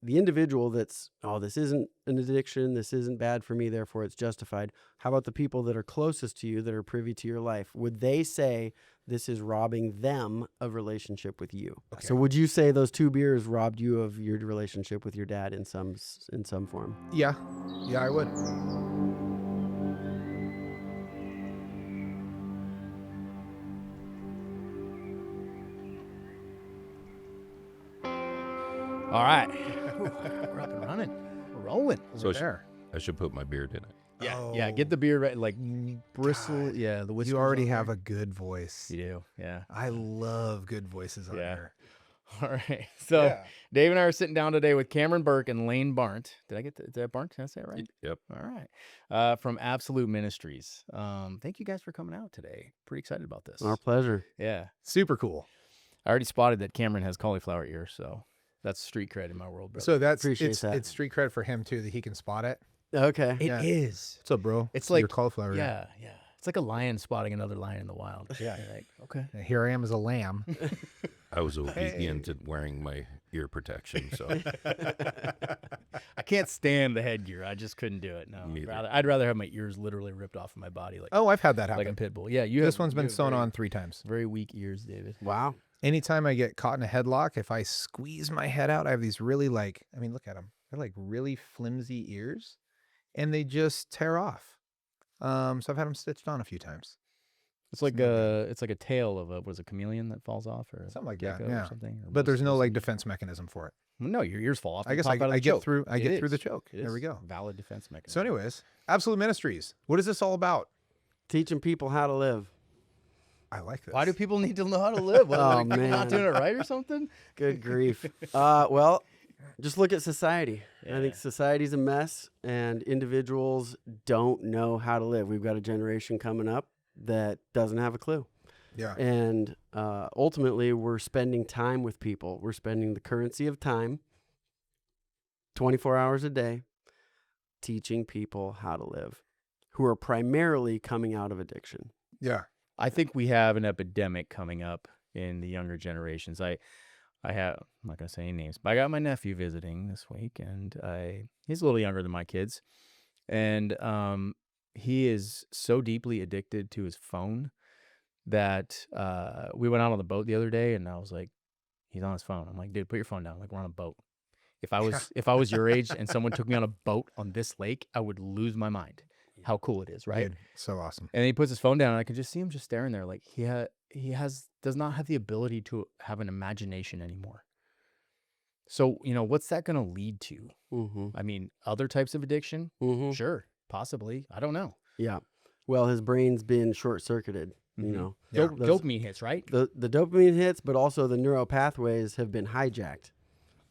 the individual that's, oh, this isn't an addiction, this isn't bad for me, therefore it's justified. How about the people that are closest to you, that are privy to your life? Would they say this is robbing them of relationship with you? Okay. So would you say those 2 beers robbed you of your relationship with your dad in some form? Yeah, I would. All right. We're up and running. We're rolling. Over there. I should put my beard in it. Yeah, get the beer right, like bristle. God. Yeah, the whiskey. You already have a good voice. You do, yeah. I love good voices on here. All right. So Dave and I are sitting down today with Cameron Burke and Layne Barndt. Is that Barnt? Did I say it right? Yep. All right. From Absolute Ministries. Thank you guys for coming out today. Pretty excited about this. Our pleasure. Yeah. Super cool. I already spotted that Cameron has cauliflower ear, so that's street cred in my world, bro. So that's Appreciate that. it's street credit for him too, that he can spot it. Okay. It is. What's up, bro? It's like your cauliflower. Yeah. It's like a lion spotting another lion in the wild. Yeah. You're like, okay. And here I am as a lamb. I was obedient at wearing my ear protection, so I can't stand the headgear. I just couldn't do it. No, I'd rather have my ears literally ripped off of my body, like Oh, I've had that happen. like a pit bull. Yeah, This one's been sewn on 3 times. Very weak ears, David. Wow. Anytime I get caught in a headlock, if I squeeze my head out, I have these really look at them. They're like really flimsy ears, and they just tear off. So I've had them stitched on a few times. It's like a tail of a chameleon that falls off, or Something like gecko that, yeah. or something. Or But there's no like defense mechanism for it. no, your ears fall off. I guess Pop out of I the get choke. through. I It get through the is. choke. It There is we go. Valid defense mechanism. So, anyways, Absolute Ministries. What is this all about? Teaching people how to live. I like this. Why do people need to know how to live? What, Oh, are people man. not doing it right or something? Good grief. Well, just look at society. I think society's a mess, and individuals don't know how to live. We've got a generation coming up that doesn't have a clue. Yeah. And ultimately, we're spending time with people. We're spending the currency of time, 24 hours a day, teaching people how to live, who are primarily coming out of addiction. Yeah. I think we have an epidemic coming up in the younger generations. I'm not gonna say any names, but I got my nephew visiting this week, and he's a little younger than my kids, and he is so deeply addicted to his phone that we went out on the boat the other day, and I was like, he's on his phone. I'm like, dude, put your phone down. Like, we're on a boat. If I was your age and someone took me on a boat on this lake, I would lose my mind. How cool it is, right? Dude, so awesome. And then he puts his phone down, and I can just see him just staring there, like he does not have the ability to have an imagination anymore. So, what's that going to lead to? Mm-hmm. I mean, other types of addiction? Mm-hmm. Sure, possibly. I don't know. Yeah. Well, his brain's been short-circuited, Yeah. Dopamine hits, right? The dopamine hits, but also the neural pathways have been hijacked.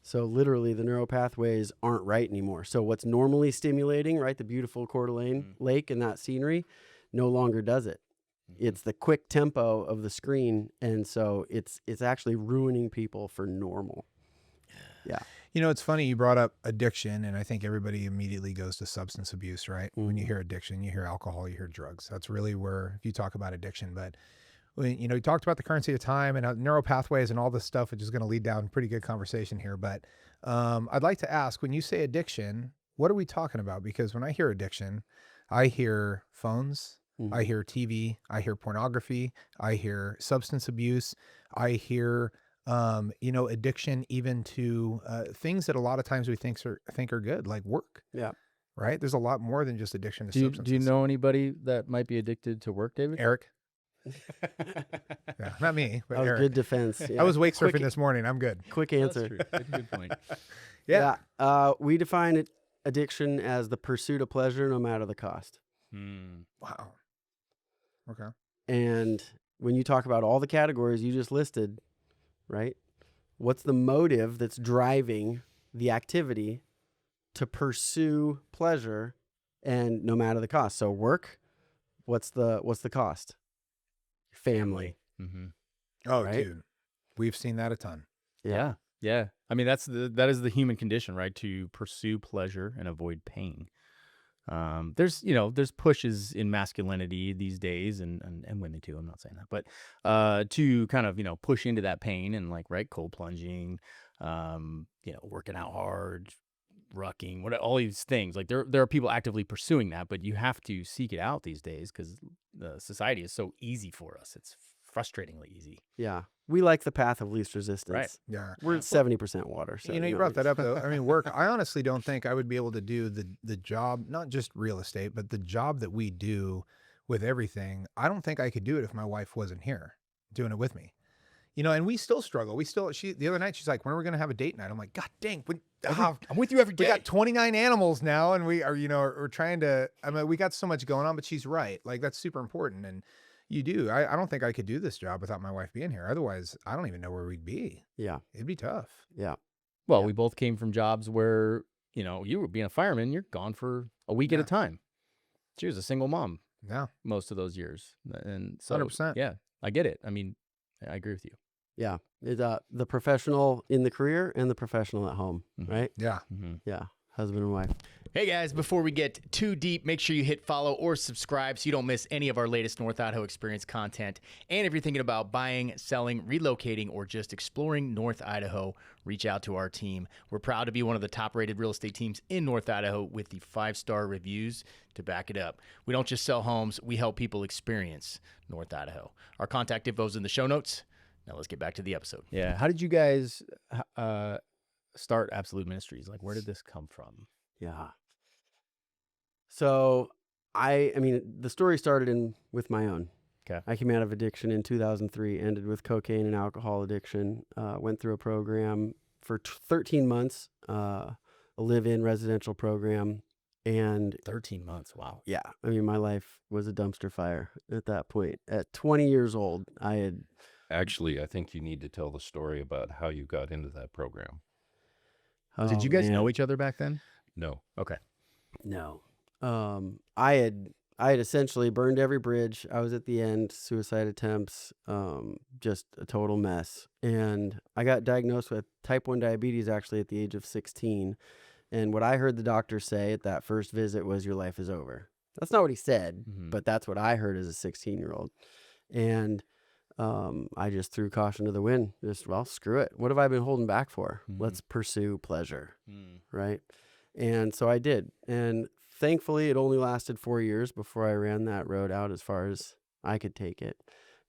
So literally the neural pathways aren't right anymore. So what's normally stimulating, right, the beautiful Coeur d'Alene lake and that scenery, no longer does it. It's the quick tempo of the screen, and so it's actually ruining people for normal. Yeah. It's funny you brought up addiction, and I think everybody immediately goes to substance abuse, right? When you hear addiction, you hear alcohol, you hear drugs. That's really where, if you talk about addiction, but when, you talked about the currency of time and neural pathways and all this stuff, which is going to lead down pretty good conversation here. But I'd like to ask, when you say addiction, what are we talking about? Because when I hear addiction, I hear phones, I hear TV, I hear pornography, I hear substance abuse, I hear addiction even to things that a lot of times we think are good, like work. Yeah. Right? There's a lot more than just addiction to Do substances. you know anybody that might be addicted to work, David? Eric? Yeah, not me, but That was Eric. good defense. Yeah. I was wake surfing Quick- this morning. I'm good. Quick That's answer. true. That's a good point. Yeah. We define addiction as the pursuit of pleasure no matter the cost. Wow. Okay. And when you talk about all the categories you just listed, right? What's the motive that's driving the activity to pursue pleasure, and no matter the cost? So work, what's the cost? Family. Mm-hmm. Oh, Right? dude. We've seen that a ton. Yeah. I mean, that is the human condition, right? To pursue pleasure and avoid pain. There's pushes in masculinity these days, and women too. I'm not saying that, but to kind of push into that pain and cold plunging, working out hard, rucking, all these things. Like there are people actively pursuing that, but you have to seek it out these days because the society is so easy for us. It's frustratingly easy. Yeah. We like the path of least resistance. Right. Yeah. We're 70% water. So, you brought that up though. I mean, work, I honestly don't think I would be able to do the job, not just real estate, but the job that we do with everything. I don't think I could do it if my wife wasn't here doing it with me. And we still struggle. The other night, she's like, when are we going to have a date night? I'm like, God dang, I'm with you every day. We got 29 animals now, and we are, we're trying to, we got so much going on, but she's right. Like, that's super important. And you do. I don't think I could do this job without my wife being here. Otherwise, I don't even know where we'd be. Yeah. It'd be tough. Yeah. Well, we both came from jobs where, you were being a fireman, you're gone for a week at a time. She was a single mom. Yeah. Most of those years. And so, 100%. yeah, I get it. I mean, I agree with you. Yeah. The professional in the career and the professional at home, right? Yeah. Mm-hmm. Yeah. Husband and wife. Hey guys, before we get too deep, make sure you hit follow or subscribe so you don't miss any of our latest North Idaho Experience content. And if you're thinking about buying, selling, relocating, or just exploring North Idaho, reach out to our team. We're proud to be one of the top-rated real estate teams in North Idaho with the 5-star reviews to back it up. We don't just sell homes, we help people experience North Idaho. Our contact info is in the show notes. Now let's get back to the episode. Yeah. How did you guys start Absolute Ministries? Like, where did this come from? Yeah. So I mean, the story started with my own. Okay. I came out of addiction in 2003, ended with cocaine and alcohol addiction, went through a program for 13 months, a live-in residential program. And 13 months. Wow. yeah, I mean, my life was a dumpster fire at that point. At 20 years old, I had... Actually, I think you need to tell the story about how you got into that program. Did you guys know each other back then? No. Okay. No. I had essentially burned every bridge. I was at the end, suicide attempts, just a total mess. And I got diagnosed with type 1 diabetes actually at the age of 16. And what I heard the doctor say at that first visit was, your life is over. That's not what he said, but that's what I heard as a 16-year-old. And I just threw caution to the wind. Screw it. What have I been holding back for? Let's pursue pleasure. Right. And so I did. And thankfully, it only lasted 4 years before I ran that road out as far as I could take it.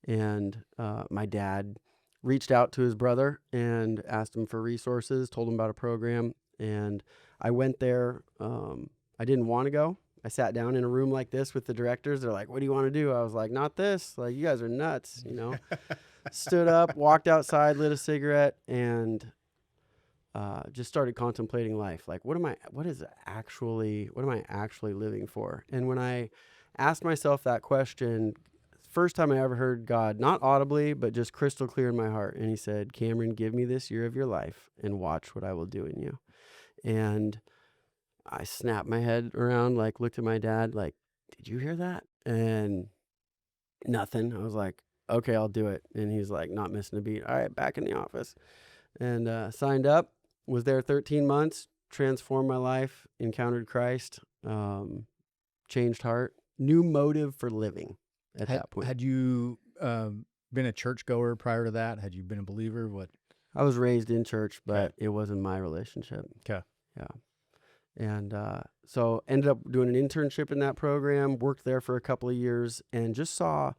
And my dad reached out to his brother and asked him for resources, told him about a program. And I went there. I didn't want to go. I sat down in a room like this with the directors. They're like, what do you want to do? I was like, not this. Like, you guys are nuts, Stood up, walked outside, lit a cigarette, and just started contemplating life. Like, what am I actually living for? And when I asked myself that question, first time I ever heard God, not audibly, but just crystal clear in my heart. And he said, Cameron, give me this year of your life and watch what I will do in you. And I snapped my head around, like looked at my dad, like, did you hear that? And nothing. I was like, okay, I'll do it. And he's like, not missing a beat. All right, back in the office. And signed up, was there 13 months, transformed my life, encountered Christ, changed heart, new motive for living at that point. Had you been a churchgoer prior to that? Had you been a believer? What? I was raised in church, but it wasn't my relationship. Okay. Yeah. And so ended up doing an internship in that program, worked there for a couple of years, and just saw,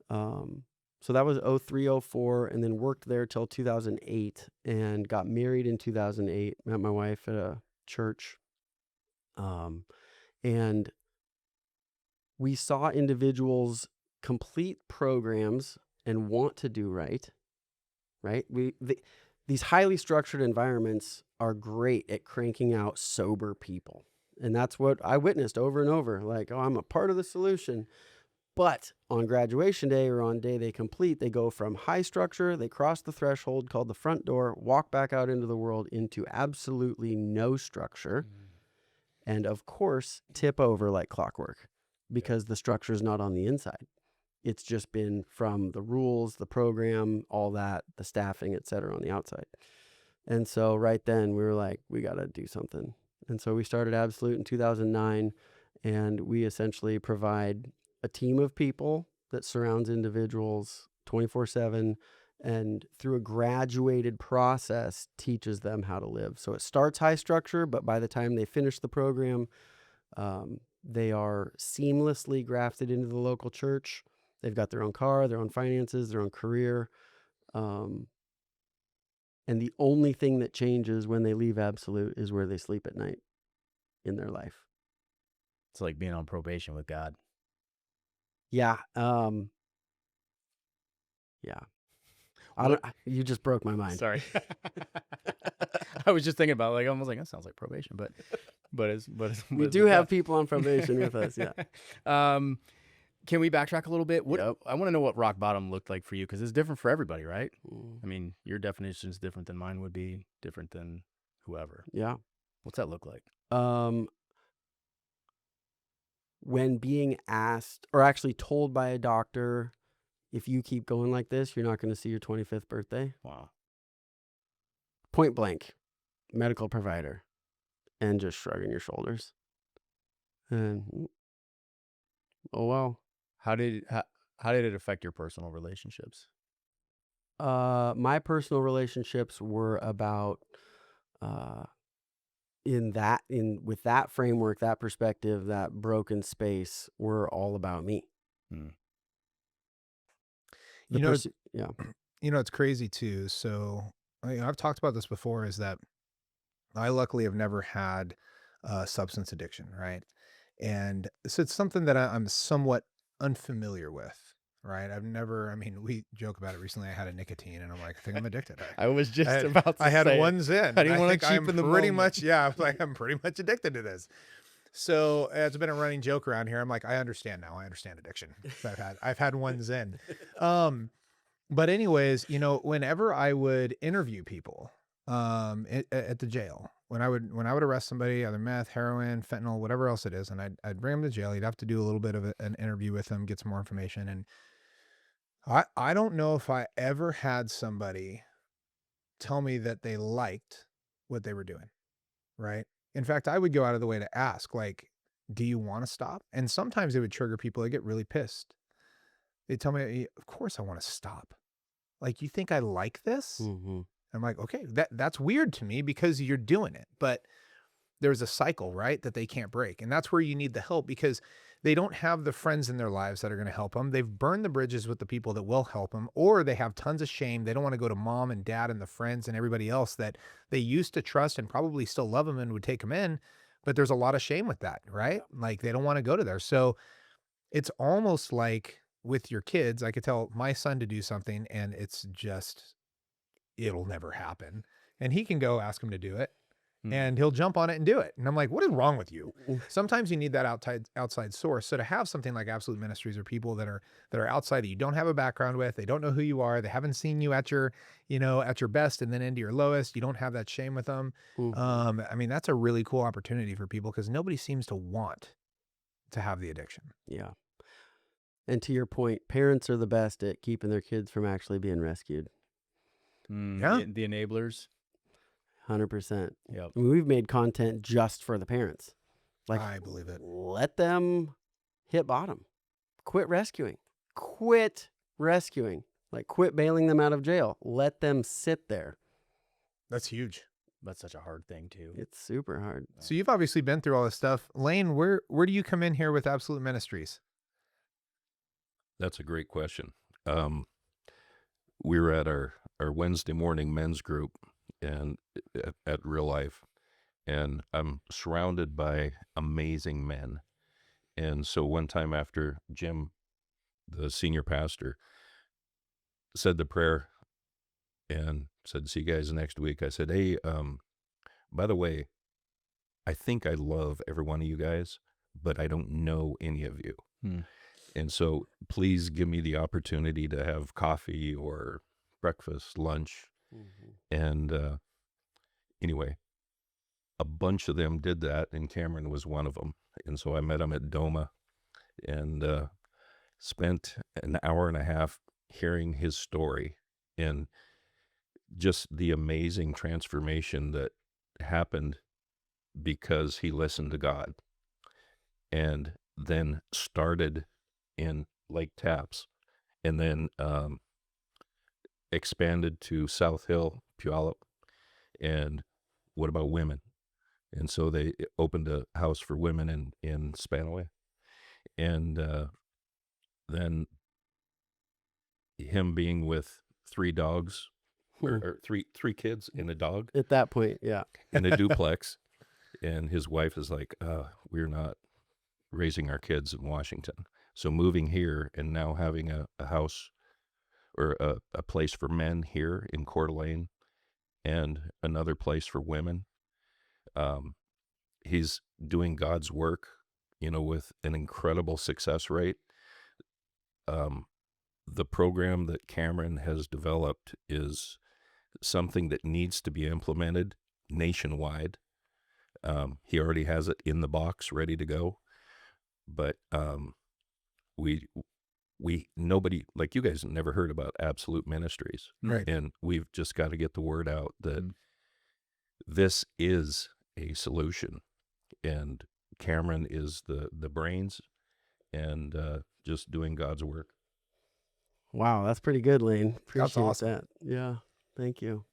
so that was 03, 04, and then worked there till 2008 and got married in 2008, met my wife at a church. And we saw individuals complete programs and want to do right? These highly structured environments are great at cranking out sober people. And that's what I witnessed over and over. Like, oh, I'm a part of the solution. But on graduation day or on day they complete, they go from high structure, they cross the threshold called the front door, walk back out into the world into absolutely no structure. And of course, tip over like clockwork because the structure is not on the inside. It's just been from the rules, the program, all that, the staffing, et cetera, on the outside. And so right then we were like, we got to do something. And so we started Absolute in 2009, and we essentially provide a team of people that surrounds individuals 24/7 and through a graduated process teaches them how to live. So it starts high structure, but by the time they finish the program, they are seamlessly grafted into the local church. They've got their own car, their own finances, their own career. And the only thing that changes when they leave Absolute is where they sleep at night in their life. It's like being on probation with God. Yeah. Yeah. You just broke my mind. Sorry. I was just thinking about almost like that sounds like probation, but We do have people on probation with us. Yeah. Can we backtrack a little bit? Yep. I want to know what rock bottom looked like for you, because it's different for everybody, right? Mm. I mean, your definition is different than mine would be, different than whoever. Yeah. What's that look like? When being asked, or actually told by a doctor, if you keep going like this, you're not going to see your 25th birthday. Wow. Point blank, medical provider, and just shrugging your shoulders. And oh well. How did it affect your personal relationships? My personal relationships were about with that framework, that perspective, that broken space, were all about me. Hmm. Yeah. You know, it's crazy too. So I've talked about this before, is that I luckily have never had substance addiction, right? And so it's something that I'm somewhat unfamiliar with, right? We joke about it recently. I had a nicotine and I'm like, I think I'm addicted. I was just about to I had say one Zyn. I didn't want think to cheapen the pretty moment. much, yeah, I'm pretty much addicted to this. So it's been a running joke around here. I'm like, I understand now. I understand addiction. I've had one Zyn. But anyways, you know, whenever I would interview people at the jail, when I would arrest somebody, either meth, heroin, fentanyl, whatever else it is, and I'd bring them to jail, you'd have to do a little bit of an interview with them, get some more information. And I don't know if I ever had somebody tell me that they liked what they were doing, right? In fact, I would go out of the way to ask, like, do you want to stop? And sometimes it would trigger people. They get really pissed. They tell me, of course I want to stop. Like, you think I like this? Mm-hmm. I'm like, okay, that's weird to me because you're doing it. But there's a cycle, right, that they can't break. And that's where you need the help, because they don't have the friends in their lives that are going to help them. They've burned the bridges with the people that will help them, or they have tons of shame. They don't want to go to mom and dad and the friends and everybody else that they used to trust and probably still love them and would take them in. But there's a lot of shame with that, right? Like, they don't want to go to there. So it's almost like with your kids, I could tell my son to do something and it'll never happen. And he can go ask him to do it and he'll jump on it and do it. And I'm like, what is wrong with you? Sometimes you need that outside source. So to have something like Absolute Ministries, or people that are outside that you don't have a background with, they don't know who you are, they haven't seen you at your best and then into your lowest, you don't have that shame with them. Mm-hmm. That's a really cool opportunity for people, because nobody seems to want to have the addiction. Yeah. And to your point, parents are the best at keeping their kids from actually being rescued. Yeah. The enablers. 100%. Yep. I mean, we've made content just for the parents. Like, I believe it. Let them hit bottom. Quit rescuing. Quit rescuing. Like, quit bailing them out of jail. Let them sit there. That's huge. That's such a hard thing too. It's super hard. So you've obviously been through all this stuff. Layne, where do you come in here with Absolute Ministries? That's a great question. We were at our Wednesday morning men's group and at Real Life, and I'm surrounded by amazing men. And so one time after Jim, the senior pastor, said the prayer and said, see you guys next week, I said, hey, by the way, I think I love every one of you guys, but I don't know any of you. And so please give me the opportunity to have coffee or breakfast, lunch. And anyway, a bunch of them did that, and Cameron was one of them. And so I met him at Doma and spent an hour and a half hearing his story and just the amazing transformation that happened because he listened to God, and then started in Lake Taps, and then expanded to South Hill, Puyallup, and what about women? And so they opened a house for women in Spanaway. And then him being with 3 dogs, or three kids and a dog At that point, yeah. in a duplex. And his wife is like, we're not raising our kids in Washington. So moving here and now having a house or a place for men here in Coeur d'Alene and another place for women. He's doing God's work, with an incredible success rate. The program that Cameron has developed is something that needs to be implemented nationwide. He already has it in the box, ready to go. But nobody, like you guys, never heard about Absolute Ministries. Right. And we've just got to get the word out that this is a solution. And Cameron is the brains and just doing God's work. Wow, that's pretty good, Layne. Appreciate awesome. that. Yeah, thank you.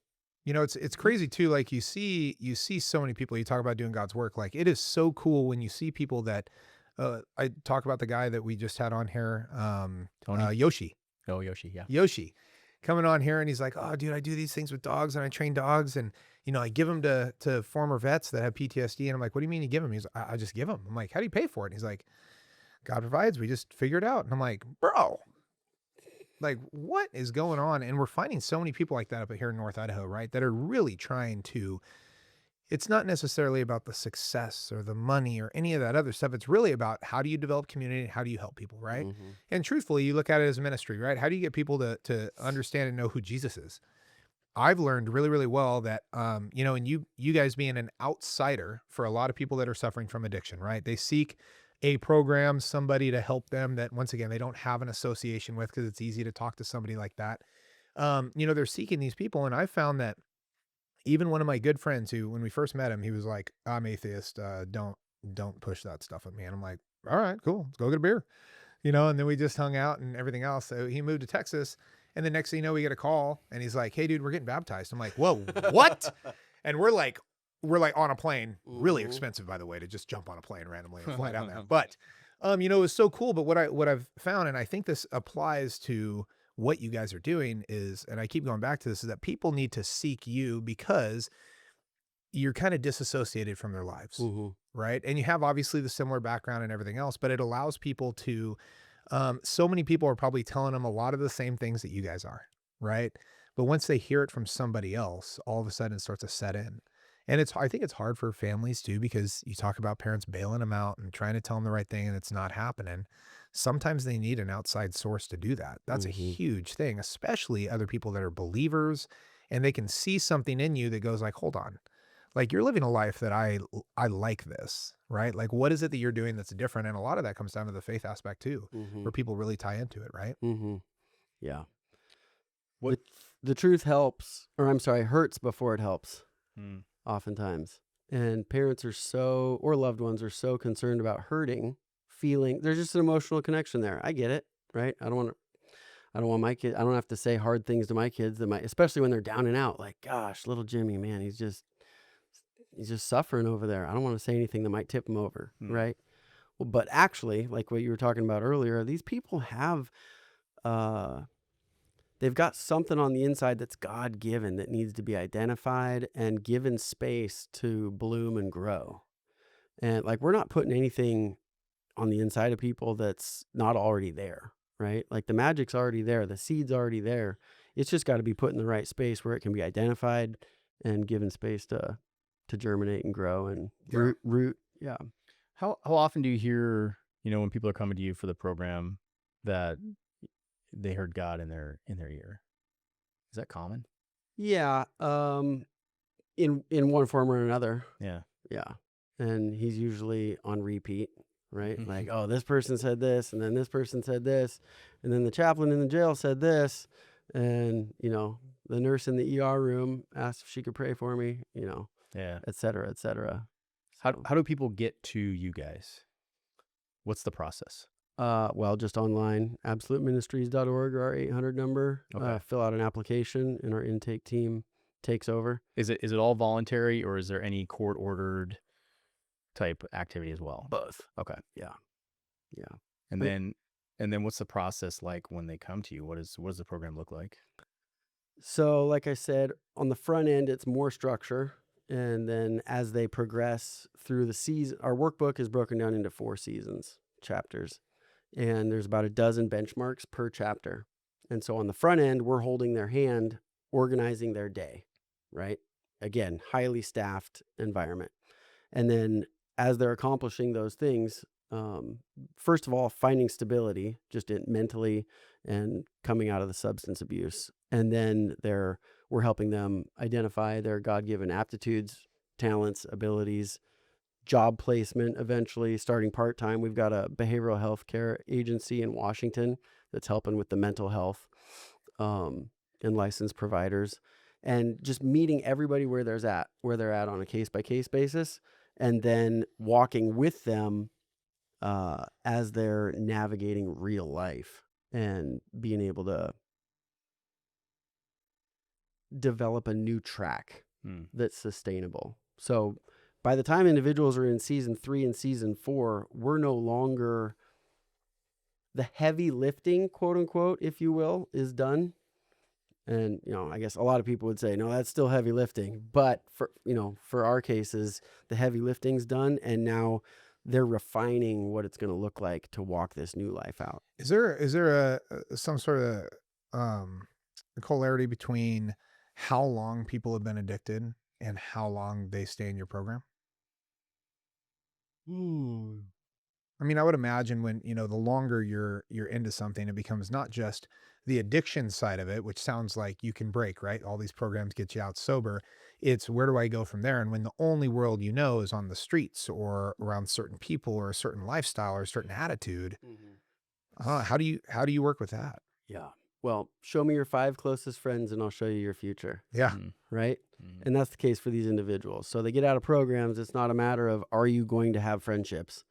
It's crazy too. Like you see so many people. You talk about doing God's work. Like it is so cool when you see people that. I talk about the guy that we just had on here, Tony? Yoshi. Oh, Yoshi, yeah. Yoshi coming on here, and he's like, "Oh, dude, I do these things with dogs, and I train dogs, and I give them to former vets that have PTSD." And I'm like, "What do you mean you give them?" He's like, I just give them. I'm like, "How do you pay for it?" And he's like, "God provides. We just figure it out." And I'm like, "Bro, like what is going on?" And we're finding so many people like that up here in North Idaho, right? That are really trying to. It's not necessarily about the success or the money or any of that other stuff. It's really about how do you develop community and how do you help people, right? Mm-hmm. And truthfully, you look at it as a ministry, right? How do you get people to understand and know who Jesus is? I've learned really, really well that, and you guys being an outsider for a lot of people that are suffering from addiction, right? They seek a program, somebody to help them that, once again, they don't have an association with because it's easy to talk to somebody like that. They're seeking these people. And I found that even one of my good friends who, when we first met him, he was like, "I'm atheist. Don't push that stuff at me." And I'm like, "All right, cool. Let's go get a beer." And then we just hung out and everything else. So he moved to Texas. And the next thing you know, we get a call and he's like, "Hey dude, we're getting baptized." I'm like, "Whoa, what?" And we're like on a plane, really expensive, by the way, to just jump on a plane randomly and fly down there. But, it was so cool. But what I've found, and I think this applies to what you guys are doing is, and I keep going back to this, is that people need to seek you because you're kind of disassociated from their lives, right? And you have obviously the similar background and everything else, but it allows people to, so many people are probably telling them a lot of the same things that you guys are, right? But once they hear it from somebody else, all of a sudden it starts to set in. And I think it's hard for families too, because you talk about parents bailing them out and trying to tell them the right thing and it's not happening. Sometimes they need an outside source to do that. That's a huge thing, especially other people that are believers and they can see something in you that goes like, hold on, like you're living a life that I like this, right? Like what is it that you're doing that's different? And a lot of that comes down to the faith aspect too, where people really tie into it, right? Yeah. The truth hurts before it helps. Oftentimes. And parents or loved ones are so concerned about hurting, feeling, there's just an emotional connection there. I get it, right? I don't want my kid, I don't have to say hard things to my kids especially when they're down and out, like, gosh, little Jimmy, man, he's just suffering over there. I don't want to say anything that might tip him over, right? Well, but actually, like what you were talking about earlier, these people have, they've got something on the inside that's God-given that needs to be identified and given space to bloom and grow. And like, we're not putting anything on the inside of people that's not already there, right? Like the magic's already there. The seed's already there. It's just got to be put in the right space where it can be identified and given space to germinate and grow and root. Yeah. How often do you hear, when people are coming to you for the program that they heard God in their ear? Is that common? Yeah. In one form or another. Yeah. Yeah. And he's usually on repeat, right? Like, oh, this person said this, and then this person said this, and then the chaplain in the jail said this, and, the nurse in the ER room asked if she could pray for me, Yeah. et cetera, et cetera. How do people get to you guys? What's the process? Well, just online, absoluteministries.org or our 800 number. Okay. Fill out an application, and our intake team takes over. Is it all voluntary, or is there any court ordered type activity as well? Both. Okay. Yeah. And then what's the process like when they come to you? What does the program look like? So, like I said, on the front end, it's more structure. And then as they progress through the season, our workbook is broken down into 4 seasons, chapters. And there's about a dozen benchmarks per chapter. And so on the front end, we're holding their hand, organizing their day, right? Again, highly staffed environment. And then as they're accomplishing those things, first of all, finding stability just mentally and coming out of the substance abuse. And then we're helping them identify their God-given aptitudes, talents, abilities, job placement eventually, starting part-time. We've got a behavioral health care agency in Washington that's helping with the mental health and licensed providers, and just meeting everybody where they're at on a case-by-case basis, and then walking with them as they're navigating real life and being able to develop a new track that's sustainable. So by the time individuals are in season 3 and season 4, we're no longer, the heavy lifting, quote unquote, if you will, is done. And, I guess a lot of people would say, no, that's still heavy lifting. But for our cases, the heavy lifting's done. And now they're refining what it's going to look like to walk this new life out. Is there some sort of a corollary between how long people have been addicted and how long they stay in your program? I mean, I would imagine when, the longer you're into something, it becomes not just the addiction side of it, which sounds like you can break, right? All these programs get you out sober. It's where do I go from there? And when the only world is on the streets or around certain people or a certain lifestyle or a certain attitude, how do you work with that? Yeah. Well, show me your 5 closest friends and I'll show you your future. Yeah. Right? And that's the case for these individuals. So they get out of programs. It's not a matter of, are you going to have friendships?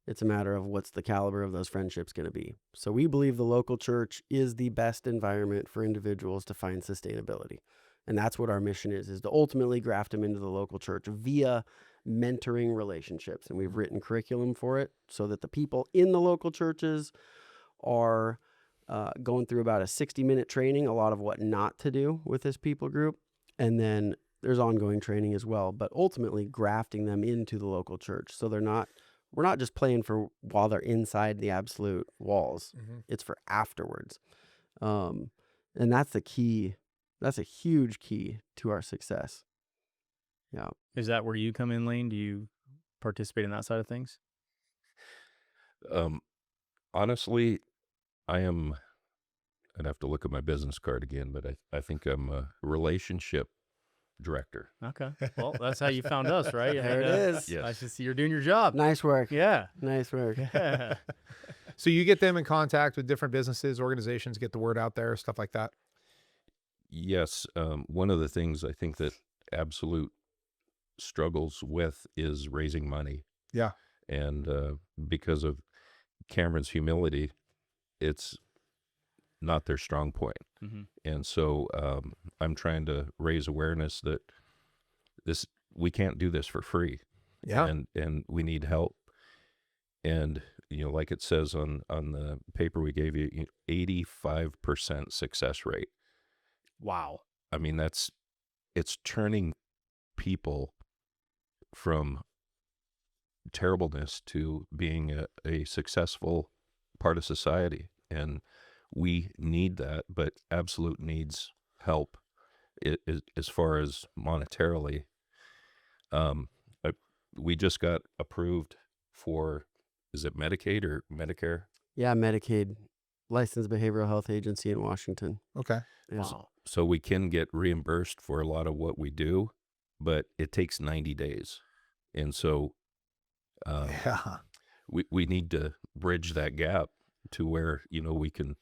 It's a matter of what's the caliber of those friendships going to be. So we believe the local church is the best environment for individuals to find sustainability. And that's what our mission is to ultimately graft them into the local church via mentoring relationships. And we've written curriculum for it so that the people in the local churches are going through about a 60-minute training, a lot of what not to do with this people group. And then there's ongoing training as well, but ultimately grafting them into the local church. So we're not just playing for while they're inside the Absolute walls. It's for afterwards. And that's the key. That's a huge key to our success. Yeah. Is that where you come in, Layne? Do you participate in that side of things? Honestly, I'd have to look at my business card again, but I think I'm a relationship director. Okay. Well, that's how you found us, right? There it is. Yes. I should see you're doing your job. Nice work. Yeah. Nice work. Yeah. So you get them in contact with different businesses, organizations, get the word out there, stuff like that? Yes. One of the things I think that Absolute struggles with is raising money. Yeah. And because of Cameron's humility, it's not their strong point. And so I'm trying to raise awareness that we can't do this for free. Yeah. And we need help. And, like it says on the paper we gave you, 85% success rate. Wow. I mean, it's turning people from terribleness to being a successful part of society. And we need that, but Absolute needs help as far as monetarily. We just got approved for, is it Medicaid or Medicare? Yeah, Medicaid, licensed behavioral health agency in Washington. Okay. Yeah. Wow. So we can get reimbursed for a lot of what we do, but it takes 90 days. And so Yeah. we need to bridge that gap to where, we can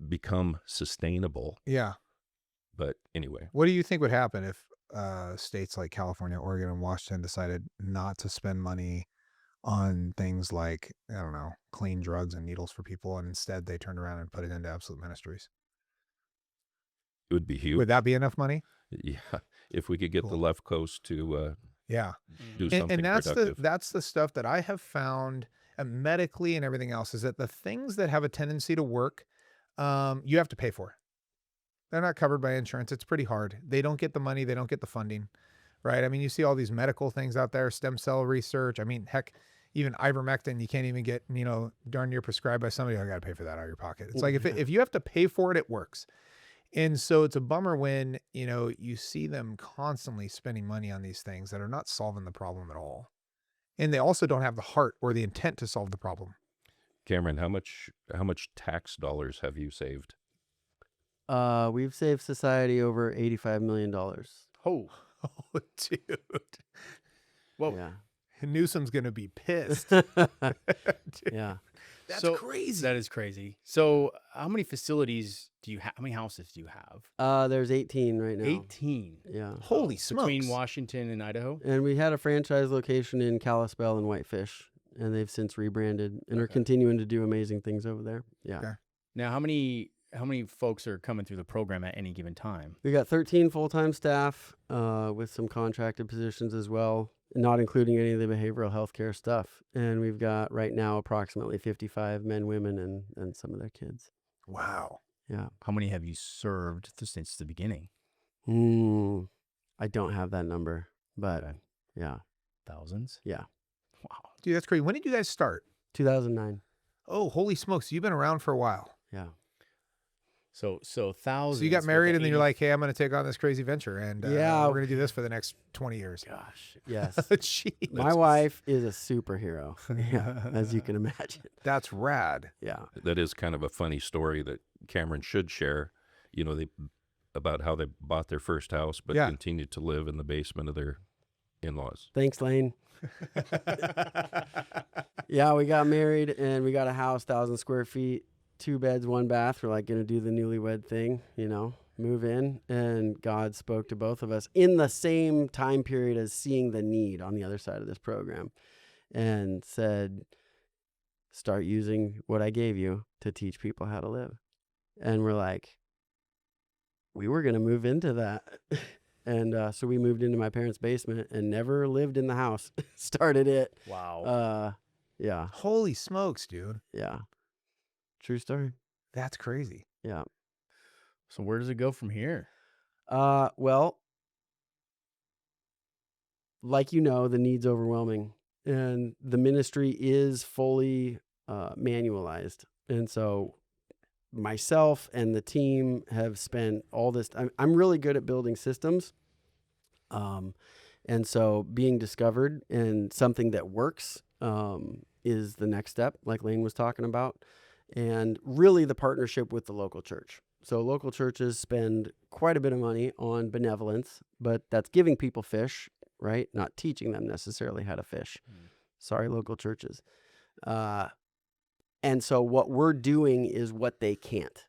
become sustainable. Yeah. But anyway. What do you think would happen if states like California, Oregon, and Washington decided not to spend money on things like, I don't know, clean drugs and needles for people, and instead they turned around and put it into Absolute Ministries. It would be huge. Would that be enough money? Yeah, if we could get the left coast to Yeah. do something And that's productive. that's the stuff that I have found medically and everything else, is that the things that have a tendency to work, you have to pay for. They're not covered by insurance. It's pretty hard. They don't get the money. They don't get the funding, right? I mean, you see all these medical things out there, stem cell research. I mean, heck, even ivermectin, you can't even get, darn near prescribed by somebody. I got to pay for that out of your pocket. It's like, if you have to pay for it, it works. And so it's a bummer when, you see them constantly spending money on these things that are not solving the problem at all. And they also don't have the heart or the intent to solve the problem. Cameron, how much tax dollars have you saved? We've saved society over $85 million. Oh, Oh, dude. whoa. Yeah. Newsom's going to be pissed. Yeah. That's So- crazy. That is crazy. So, how many facilities do you have? How many houses do you have? There's 18 right now. 18 Yeah. Holy smokes. between Washington and Idaho. And we had a franchise location in Kalispell and Whitefish, and they've since rebranded and are Okay. continuing to do amazing things over there. Yeah. Okay. Now, how many folks are coming through the program at any given time? We got 13 full-time staff with some contracted positions as well, not including any of the behavioral health care stuff. And we've got right now approximately 55 men, women, and some of their kids. Wow. Yeah. How many have you served since the beginning? I don't have that number, but Okay. yeah. Thousands? Yeah. Wow. Dude, that's crazy. When did you guys start? 2009. Oh, holy smokes. You've been around for a while. Yeah. So thousands. So you got with married the and then you're 80 like, hey, I'm going to take on this crazy venture. And Yeah. we're going to do this for the next 20 years. Gosh. Yes. Jeez. My wife is a superhero. Yeah. As you can imagine. That's rad. Yeah. That is kind of a funny story that Cameron should share. About how they bought their first house, but Yeah. continued to live in the basement of their in-laws. Thanks, Layne. Yeah, we got married and we got a house, 1,000 square feet, 2 beds, 1 bath. We're like going to do the newlywed thing, move in. And God spoke to both of us in the same time period as seeing the need on the other side of this program and said, start using what I gave you to teach people how to live. And we're like, we were going to move into that. And so we moved into my parents' basement and never lived in the house. Started it. Wow. Yeah. Holy smokes, dude. Yeah. True story. That's crazy. Yeah. So where does it go from here? Well, like the need's overwhelming. And the ministry is fully manualized. And so myself and the team have spent all this time. I'm really good at building systems. And so being discovered and something that works is the next step, like Layne was talking about. And really the partnership with the local church. So local churches spend quite a bit of money on benevolence, but that's giving people fish, right? Not teaching them necessarily how to fish. Sorry, local churches. And so what we're doing is what they can't.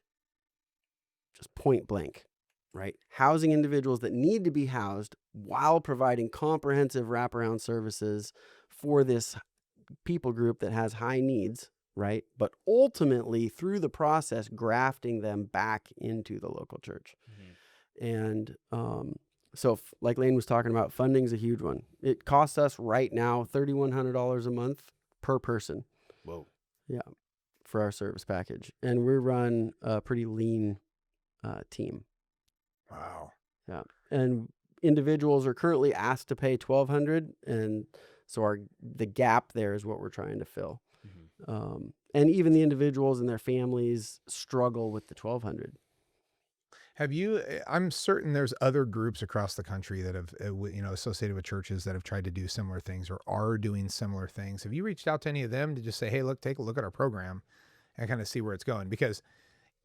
Just point blank, right? Housing individuals that need to be housed while providing comprehensive wraparound services for this people group that has high needs, right? But ultimately, through the process, grafting them back into the local church. And so like Layne was talking about, funding is a huge one. It costs us right now $3,100 a month per person. Whoa. Yeah, for our service package. And we run a pretty lean team. Wow. Yeah. And individuals are currently asked to pay $1,200. And so the gap there is what we're trying to fill. And even the individuals and their families struggle with the $1,200. Have you, I'm certain there's other groups across the country that have, associated with churches that have tried to do similar things or are doing similar things. Have you reached out to any of them to just say, hey, look, take a look at our program and kind of see where it's going? Because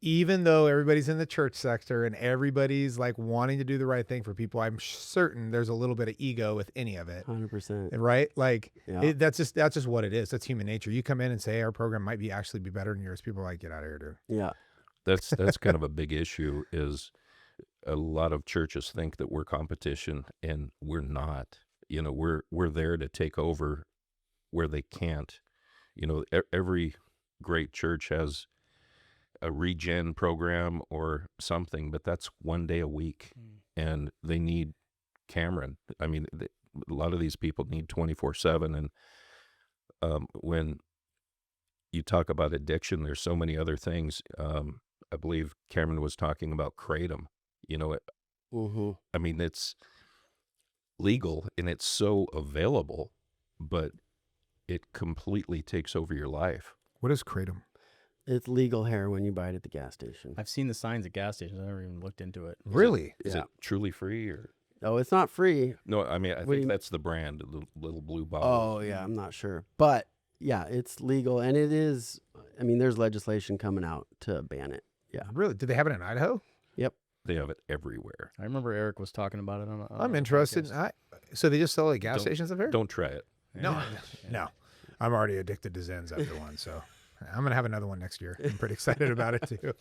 even though everybody's in the church sector and everybody's like wanting to do the right thing for people, I'm certain there's a little bit of ego with any of it. 100%. Right? Like Yeah. that's just what it is. That's human nature. You come in and say, hey, our program might be better than yours. People are like, get out of here, dude. Yeah. That's kind of a big issue. Is a lot of churches think that we're competition, and we're not. We're there to take over where they can't. You know, every great church has a regen program or something, but that's one day a week, and they need Cameron. I mean, a lot of these people need 24/7, and when you talk about addiction, there's so many other things. I believe Cameron was talking about Kratom. You know, I mean, it's legal and it's so available, but it completely takes over your life. What is Kratom? It's legal heroin you buy it at the gas station. I've seen the signs at gas stations. I never even looked into it. Really? Is it truly free or? Oh, it's not free. No, I mean, I What do think you- that's the brand, the little blue bottle. Oh, yeah, I'm not sure. But yeah, it's legal, and it is, I mean, there's legislation coming out to ban it. Yeah. Really? Do they have it in Idaho? Yep. They have it everywhere. I remember Eric was talking about it on I'm a interested. podcast. So they just sell it at gas Don't- stations up here? Don't try it. No, no. I'm already addicted to Zens after one, so I'm going to have another one next year. I'm pretty excited about it too.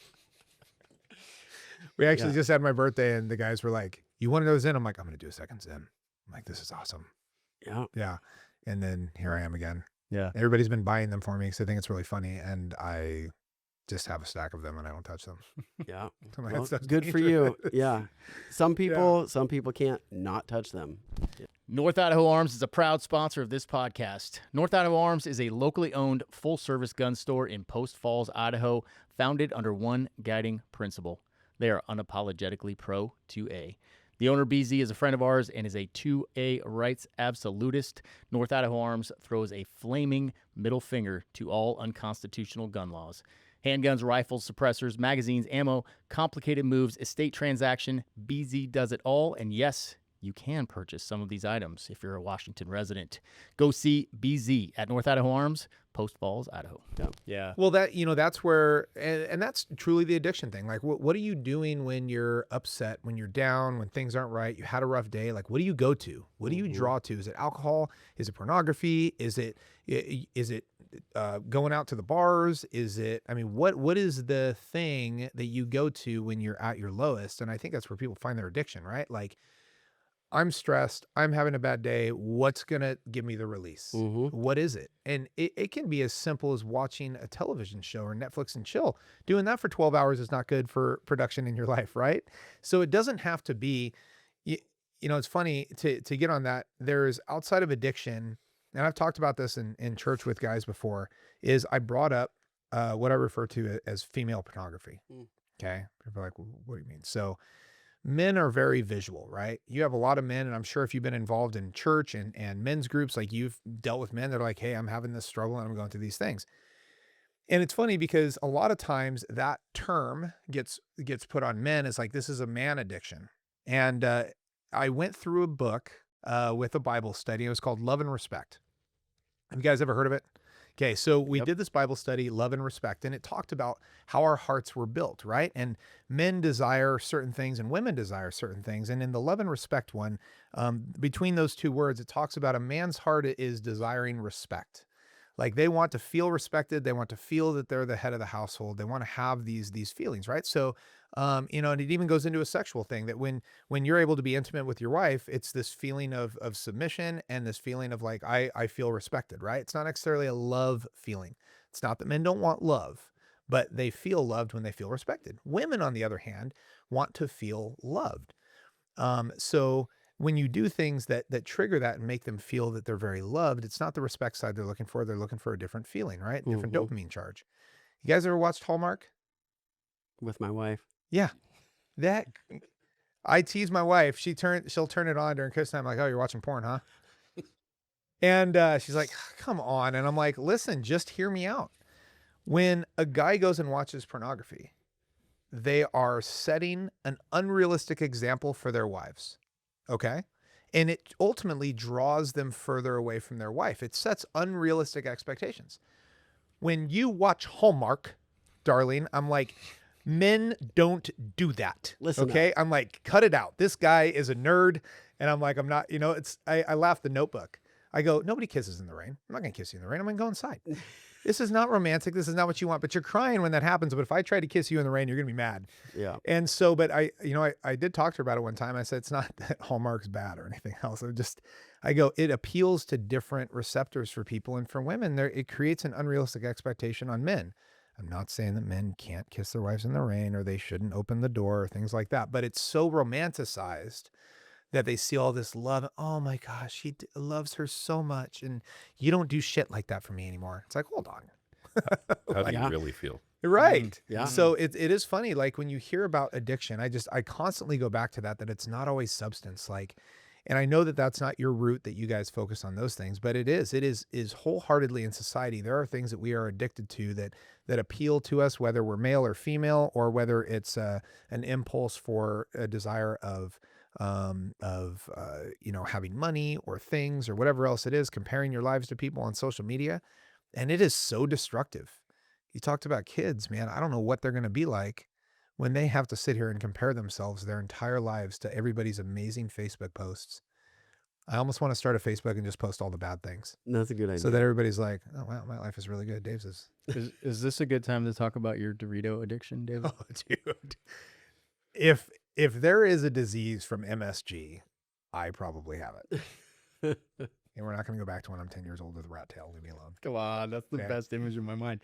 We actually just had my birthday and the guys were like, you want to know Zen? I'm like, I'm going to do a second Zen. I'm like, this is awesome. Yeah. Yeah. And then here I am again. Yeah. Everybody's been buying them for me because they think it's really funny. And I just have a stack of them and I don't touch them. Yeah. I'm like, Well, "That stuff's good for you. dangerous." Yeah. Some people can't not touch them. North Idaho Arms is a proud sponsor of this podcast. North Idaho Arms is a locally owned full-service gun store in Post Falls, Idaho, founded under one guiding principle. They are unapologetically pro 2A. The owner, BZ, is a friend of ours and is a 2A rights absolutist. North Idaho Arms throws a flaming middle finger to all unconstitutional gun laws. Handguns, rifles, suppressors, magazines, ammo, complicated moves, estate transaction. BZ does it all, and yes, you can purchase some of these items if you're a Washington resident. Go see BZ at North Idaho Arms, Post Falls, Idaho. Yeah. Well, that's where, and that's truly the addiction thing. Like, what are you doing when you're upset, when you're down, when things aren't right? You had a rough day. Like, what do you go to? What do you draw to? Is it alcohol? Is it pornography? Is it going out to the bars? Is it? I mean, what is the thing that you go to when you're at your lowest? And I think that's where people find their addiction, right? Like, I'm stressed. I'm having a bad day. What's going to give me the release? What is it? And it can be as simple as watching a television show or Netflix and chill. Doing that for 12 hours is not good for production in your life, right? So it doesn't have to be, you know, it's funny to get on that. There's outside of addiction, and I've talked about this in church with guys before, is I brought up what I refer to as female pornography. Okay. People are like, what do you mean? So men are very visual, right? You have a lot of men, and I'm sure if you've been involved in church and men's groups, like you've dealt with men that are like, hey, I'm having this struggle and I'm going through these things. And it's funny because a lot of times that term gets put on men as like, this is a man addiction. And I went through a book with a Bible study. It was called Love and Respect. Have you guys ever heard of it? Okay, so we did this Bible study, Love and Respect, and it talked about how our hearts were built, right? And men desire certain things and women desire certain things. And in the Love and Respect one, between those two words, it talks about a man's heart is desiring respect. Like they want to feel respected. They want to feel that they're the head of the household. They want to have these feelings, right? So, and it even goes into a sexual thing that when you're able to be intimate with your wife, it's this feeling of submission and this feeling of like, I feel respected, right? It's not necessarily a love feeling. It's not that men don't want love, but they feel loved when they feel respected. Women, on the other hand, want to feel loved. So when you do things that trigger that and make them feel that they're very loved, it's not the respect side they're looking for. They're looking for a different feeling, right? Different dopamine charge. You guys ever watched Hallmark? With my wife. Yeah. That I tease my wife. She'll turn it on during Christmas time. I'm like, oh, you're watching porn, huh? And she's like, come on. And I'm like, listen, just hear me out. When a guy goes and watches pornography, they are setting an unrealistic example for their wives. Okay. And it ultimately draws them further away from their wife. It sets unrealistic expectations. When you watch Hallmark, darling, I'm like, men don't do that. Listen okay. I'm like, cut it out. This guy is a nerd. And I'm like, I'm not, I laugh The Notebook. I go, nobody kisses in the rain. I'm not going to kiss you in the rain. I'm going to go inside. this is not romantic. This is not what you want, but you're crying when that happens. But if I try to kiss you in the rain, you're going to be mad. Yeah. And so, but I did talk to her about it one time. I said, it's not that Hallmark's bad or anything else. I go, it appeals to different receptors for people. And for women, it creates an unrealistic expectation on men. I'm not saying that men can't kiss their wives in the rain or they shouldn't open the door or things like that, but it's so romanticized that they see all this love. Oh my gosh, he loves her so much. And you don't do shit like that for me anymore. It's like, hold on. How do you really feel? Right. Yeah. So it is funny. Like when you hear about addiction, I constantly go back to that it's not always substance. Like, and I know that that's not your route, that you guys focus on those things, but it is wholeheartedly in society. There are things that we are addicted to that appeal to us, whether we're male or female, or whether it's an impulse for a desire of having money or things or whatever else it is, comparing your lives to people on social media. And it is so destructive. You talked about kids, man. I don't know what they're going to be like when they have to sit here and compare themselves their entire lives to everybody's amazing Facebook posts. I almost want to start a Facebook and just post all the bad things. That's a good idea. So that everybody's like, oh, wow, my life is really good. Dave's is. Is this a good time to talk about your Dorito addiction, David? Oh, dude. If there is a disease from MSG, I probably have it. And we're not going to go back to when I'm 10 years old with a rat tail. Leave me alone. Come on, that's the best image in my mind.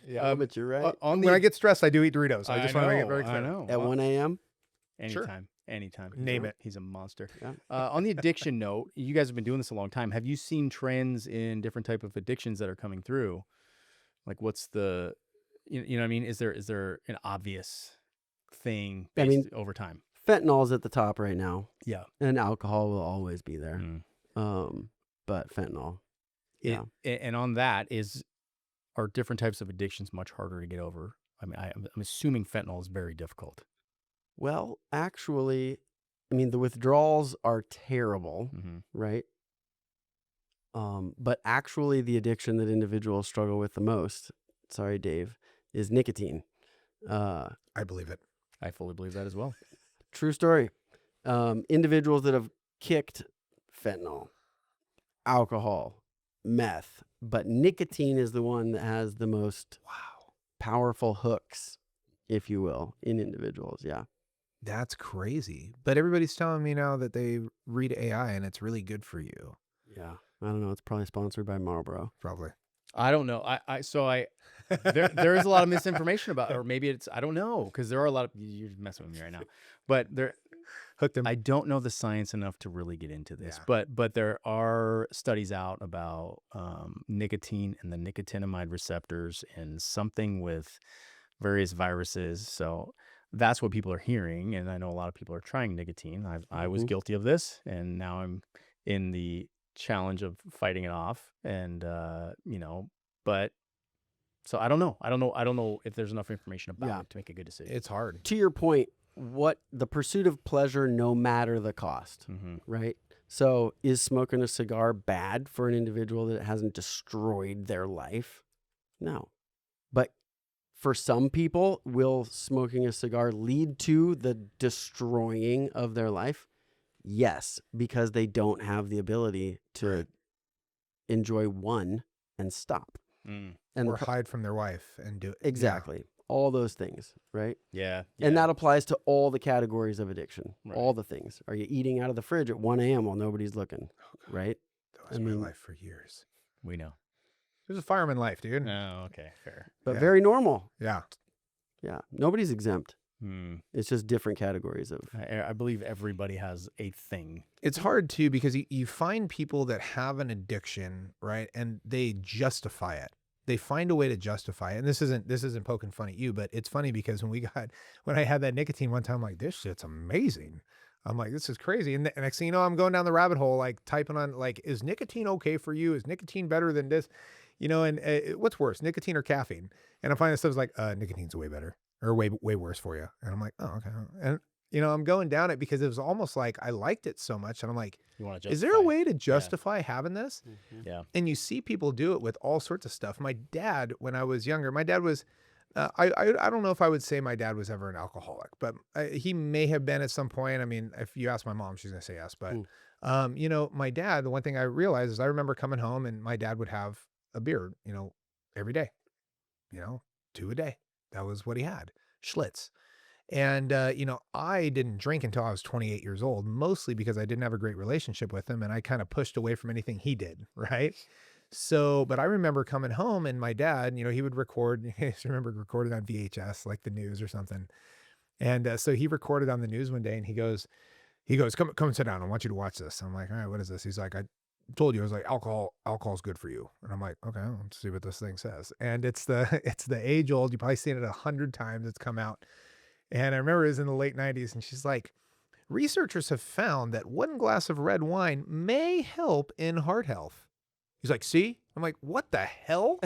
Yeah, but you're right. When I get stressed, I do eat Doritos. I just want to make it very clear. I know. At 1 a.m.? Anytime. Name it. He's a monster. Yeah. On the addiction note, you guys have been doing this a long time. Have you seen trends in different type of addictions that are coming through? Like, what's the, you know what I mean? Is there an obvious thing over time? Fentanyl's at the top right now. Yeah. And alcohol will always be there. Mm. But fentanyl. Yeah. And on that, are different types of addictions much harder to get over? I mean, I'm assuming fentanyl is very difficult. Well, actually, I mean, the withdrawals are terrible, right? But actually, the addiction that individuals struggle with the most, sorry, Dave, is nicotine. I believe it. I fully believe that as well. True story. Individuals that have kicked fentanyl, alcohol, meth, but nicotine is the one that has the most powerful hooks, if you will, in individuals. Yeah. That's crazy. But everybody's telling me now that they read AI and it's really good for you. Yeah. I don't know. It's probably sponsored by Marlboro. Probably. I don't know. There is a lot of misinformation about it, or maybe it's, I don't know, because there are a lot of, you're messing with me right now, but Hooked him. I don't know the science enough to really get into this, but there are studies out about nicotine and the nicotinamide receptors and something with various viruses. So that's what people are hearing. And I know a lot of people are trying nicotine. I was guilty of this, and now I'm in the challenge of fighting it off. And, but so I don't know. I don't know if there's enough information about it to make a good decision. It's hard. To your point, what the pursuit of pleasure, no matter the cost, right? So is smoking a cigar bad for an individual that hasn't destroyed their life? No. But for some people, will smoking a cigar lead to the destroying of their life? Yes, because they don't have the ability to enjoy one and stop. And or hide from their wife and do it. Exactly. Yeah. All those things, right? Yeah. And that applies to all the categories of addiction. Right. All the things. Are you eating out of the fridge at 1 a.m. while nobody's looking? Right? That was my life for years. We know. It was a fireman life, dude. Oh, okay. Fair. But very normal. Yeah. Yeah. Nobody's exempt. It's just different categories of. I believe everybody has a thing. It's hard too, because you find people that have an addiction, right? And they justify it. They find a way to justify it. And this isn't poking fun at you, but it's funny because when I had that nicotine one time, I'm like, this shit's amazing. I'm like, this is crazy. And the next thing you know, I'm going down the rabbit hole, like typing on, like, is nicotine okay for you? Is nicotine better than this? And what's worse, nicotine or caffeine? And I'm finding stuff like, nicotine's way better or way worse for you. And I'm like, oh, okay. And, I'm going down it because it was almost like I liked it so much. And I'm like, is there a way to justify having this? Yeah. And you see people do it with all sorts of stuff. My dad, when I was younger, my dad was, I don't know if I would say my dad was ever an alcoholic, but he may have been at some point. I mean, if you ask my mom, she's going to say yes. But, my dad, the one thing I realized is I remember coming home and my dad would have a beer, every day, 2 a day. That was what he had, Schlitz. And, I didn't drink until I was 28 years old, mostly because I didn't have a great relationship with him. And I kind of pushed away from anything he did. Right. So, but I remember coming home and my dad, he would record, I remember recorded on VHS, like the news or something. And so he recorded on the news one day and he goes, come and sit down. I want you to watch this. I'm like, all right, what is this? He's like, I told you, I was like, alcohol's good for you. And I'm like, okay, let's see what this thing says. And it's the age old, you've probably seen it 100 times. It's come out. And I remember it was in the late 90s. And she's like, researchers have found that 1 glass of red wine may help in heart health. He's like, see? I'm like, what the hell?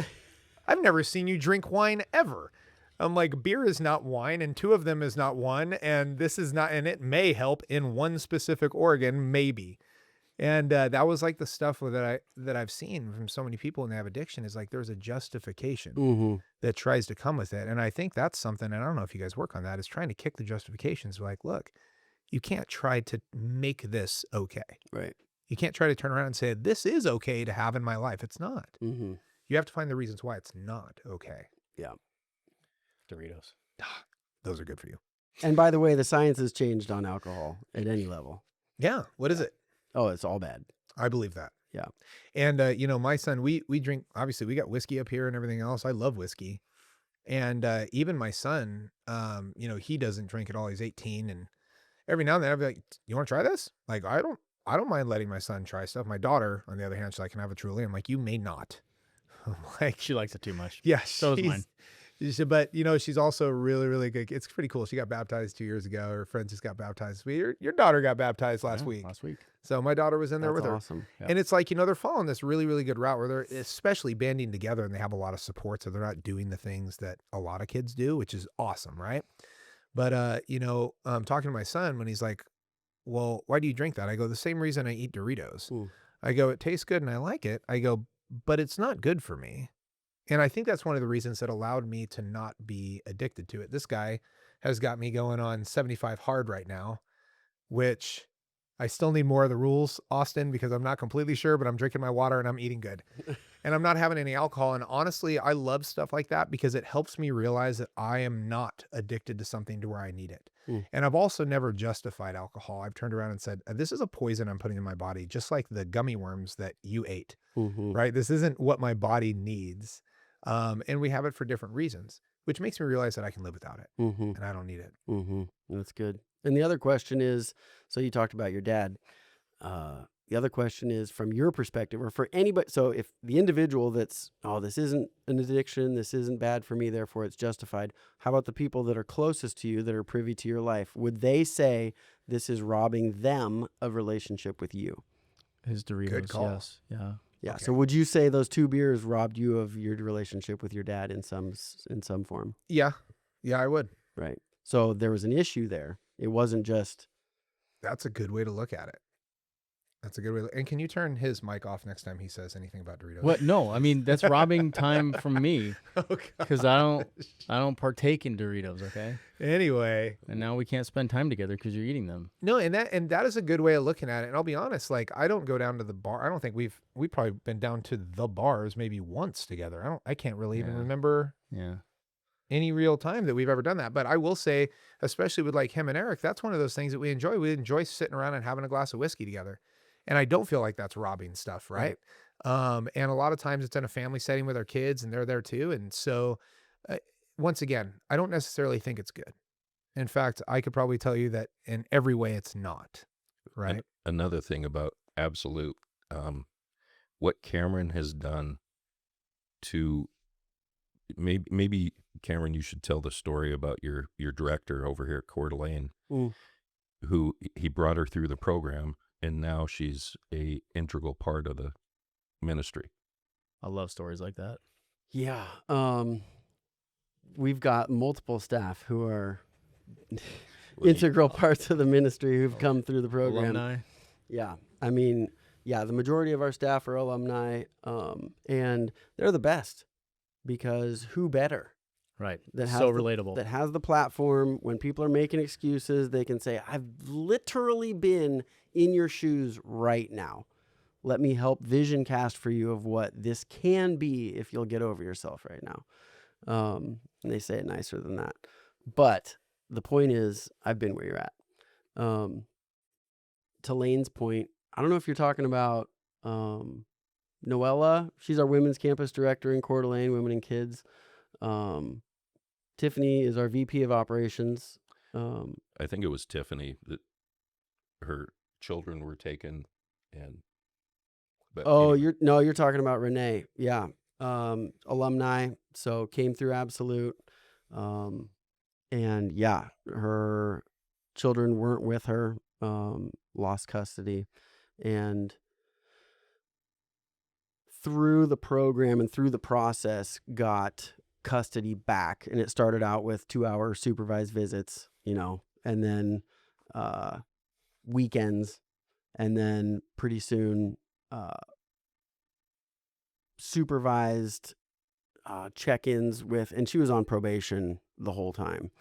I've never seen you drink wine ever. I'm like, beer is not wine, and 2 of them is not one, and this is not, and it may help in one specific organ, maybe. And that was like the stuff that I've seen from so many people when they have addiction is like there's a justification that tries to come with it. And I think that's something, and I don't know if you guys work on that, is trying to kick the justifications. Like, look, you can't try to make this okay. Right. You can't try to turn around and say, this is okay to have in my life. It's not. Mm-hmm. You have to find the reasons why it's not okay. Yeah. Doritos. Those are good for you. And by the way, the science has changed on alcohol at any level. Yeah. What is it? Oh, it's all bad. I believe that. Yeah. And, my son, we drink, obviously we got whiskey up here and everything else. I love whiskey. And even my son, he doesn't drink at all. He's 18. And every now and then I'll be like, you want to try this? Like, I don't mind letting my son try stuff. My daughter, on the other hand, she's like, can I have a Truly? I'm like, you may not. I'm like, She likes it too much. yeah, So does mine. But she's also really, really good. It's pretty cool. She got baptized 2 years ago. Her friends just got baptized. Your daughter got baptized last week. So my daughter was in there That's with her. awesome. Yeah. And it's like, they're following this really, really good route where they're especially banding together and they have a lot of support. So they're not doing the things that a lot of kids do, which is awesome. Right. But, I'm talking to my son when he's like, well, why do you drink that? I go, the same reason I eat Doritos. Ooh. I go, it tastes good and I like it. I go, but it's not good for me. And I think that's one of the reasons that allowed me to not be addicted to it. This guy has got me going on 75 hard right now, which I still need more of the rules, Austin, because I'm not completely sure, but I'm drinking my water and I'm eating good. And I'm not having any alcohol. And honestly, I love stuff like that because it helps me realize that I am not addicted to something to where I need it. And I've also never justified alcohol. I've turned around and said, this is a poison I'm putting in my body, just like the gummy worms that you ate, right? This isn't what my body needs. And we have it for different reasons, which makes me realize that I can live without it and I don't need it. That's good. And the other question is, so you talked about your dad. The other question is from your perspective or for anybody. So if the individual that's, this isn't an addiction, this isn't bad for me, therefore it's justified. How about the people that are closest to you that are privy to your life? Would they say this is robbing them of relationship with you? His Doritos. Good call. Yes. Yeah. Yeah. Okay. So would you say those 2 beers robbed you of your relationship with your dad in some form? Yeah. Yeah, I would. Right. So there was an issue there. It wasn't just. That's a good way to look at it. That's a good way. And can you turn his mic off next time he says anything about Doritos? What? No, I mean, that's robbing time from me Oh, because I don't partake in Doritos. Okay. Anyway. And now we can't spend time together because you're eating them. No, and that is a good way of looking at it. And I'll be honest, like I don't go down to the bar. I don't think we've probably been down to the bars maybe once together. I can't really even remember any real time that we've ever done that. But I will say, especially with like him and Eric, that's one of those things that we enjoy. We enjoy sitting around and having a glass of whiskey together. And I don't feel like that's robbing stuff, right? And a lot of times it's in a family setting with our kids and they're there too. And so once again, I don't necessarily think it's good. In fact, I could probably tell you that in every way it's not, right? And another thing about Absolute, what Cameron has done to maybe Cameron, you should tell the story about your director over here at Coeur d'Alene, who he brought her through the program. And now she's a integral part of the ministry. I love stories like that. Yeah. We've got multiple staff who are integral parts of the ministry who've come through the program. Alumni. Yeah. I mean, the majority of our staff are alumni, and they're the best because who better? Right. That has So relatable. That has the platform. When people are making excuses, they can say, I've literally been in your shoes right now. Let me help vision cast for you of what this can be if you'll get over yourself right now. And they say it nicer than that. But the point is, I've been where you're at. To Layne's point, I don't know if you're talking about Noella. She's our women's campus director in Coeur d'Alene, Women and Kids. Tiffany is our VP of operations. I think it was Tiffany that her children were taken, and anyway. You're talking about Renee. Yeah. Alumni. So came through Absolute. And yeah, her children weren't with her, lost custody, and through the program and through the process got custody back. And it started out with 2-hour supervised visits, and then weekends, and then pretty soon supervised check-ins with, and she was on probation the whole time.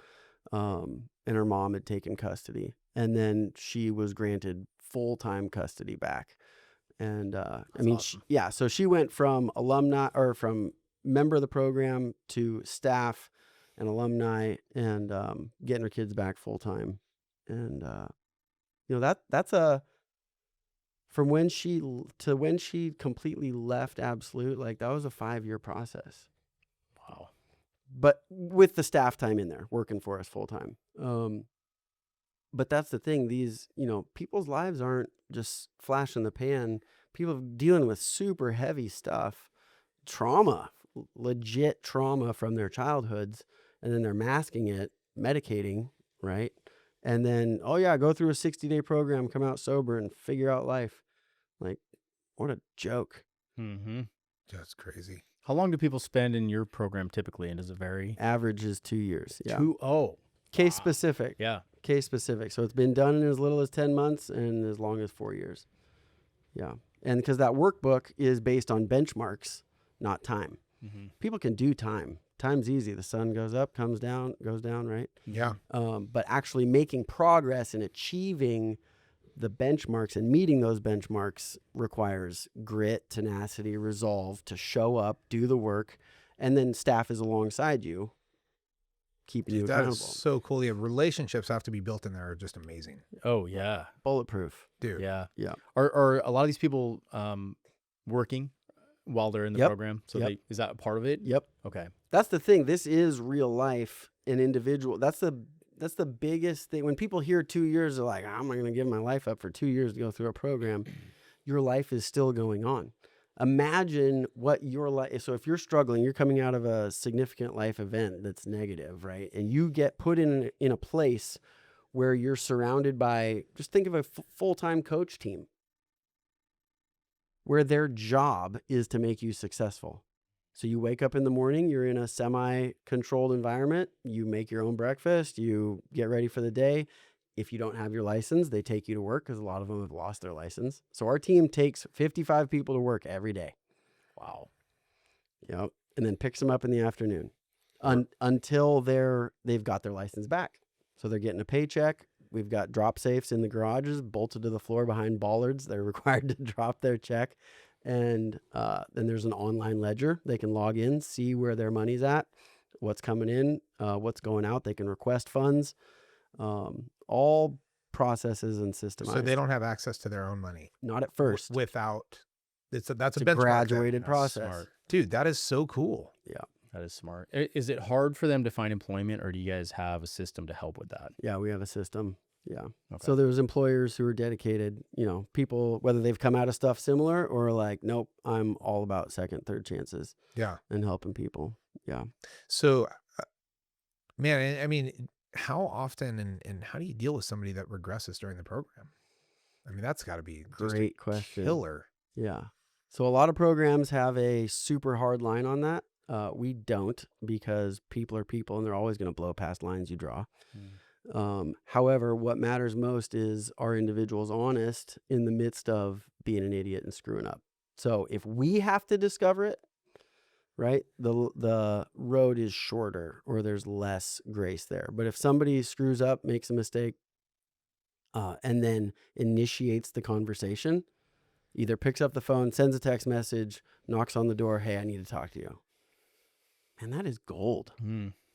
And her mom had taken custody, and then she was granted full-time custody back. And Awesome. So she went from alumni or from member of the program to staff and alumni, and getting her kids back full-time. And that's from when she completely left Absolute, like that was a 5-year process. Wow. But with the staff time in there, working for us full time. But that's the thing. These, people's lives aren't just flash in the pan. People are dealing with super heavy stuff, trauma, legit trauma from their childhoods, and then they're masking it, medicating, right? And then, go through a 60-day program, come out sober, and figure out life. Like, what a joke. Mm-hmm. That's crazy. How long do people spend in your program typically, and does it vary? Average is 2 years. Yeah. Case specific. Yeah. Case specific. So it's been done in as little as 10 months and as long as 4 years. Yeah. And because that workbook is based on benchmarks, not time. Mm-hmm. People can do time. Time's easy. The sun goes up, comes down, goes down, right? Yeah. But actually making progress and achieving the benchmarks and meeting those benchmarks requires grit, tenacity, resolve to show up, do the work, and then staff is alongside you, keeping you That accountable. is so cool. Yeah, relationships have to be built in there are just amazing. Oh yeah. Bulletproof. Dude. Yeah. Yeah. Are a lot of these people working while they're in the Yep. program? So Yep. is that a part of it? Yep. Okay. That's the thing. This is real life and individual. That's the biggest thing. When people hear 2 years, they're like, I'm not going to give my life up for 2 years to go through a program. Your life is still going on. Imagine what your life. So if you're struggling, you're coming out of a significant life event that's negative, right? And you get put in a place where you're surrounded by, just think of a full-time coach team where their job is to make you successful. So you wake up in the morning, you're in a semi-controlled environment, you make your own breakfast, you get ready for the day. If you don't have your license, they take you to work because a lot of them have lost their license. So our team takes 55 people to work every day. Wow. Yep. And then picks them up in the afternoon until they've got their license back. So they're getting a paycheck. We've got drop safes in the garages bolted to the floor behind bollards. They're required to drop their check. And then there's an online ledger. They can log in, see where their money's at, what's coming in, what's going out. They can request funds, all processes and systemized. So they don't have access to their own money. Not at first. Without, that's a It's a benchmark graduated That's process. smart. Dude, that is so cool. Yeah. That is smart. Is it hard for them to find employment, or do you guys have a system to help with that? Yeah, we have a system. Yeah. Okay. So there's employers who are dedicated, people, whether they've come out of stuff similar or like, nope, I'm all about second, third chances Yeah. and helping people. Yeah. So, man, I mean, how often and how do you deal with somebody that regresses during the program? I mean, that's got to be just a Great question. killer. Yeah. So a lot of programs have a super hard line on that. We don't, because people are people and they're always going to blow past lines you draw. However, what matters most is, are individuals honest in the midst of being an idiot and screwing up? So if we have to discover it, right, the road is shorter, or there's less grace there. But if somebody screws up, makes a mistake, and then initiates the conversation, Either picks up the phone, sends a text message, knocks on the door, hey, I need to talk to you. And that is gold.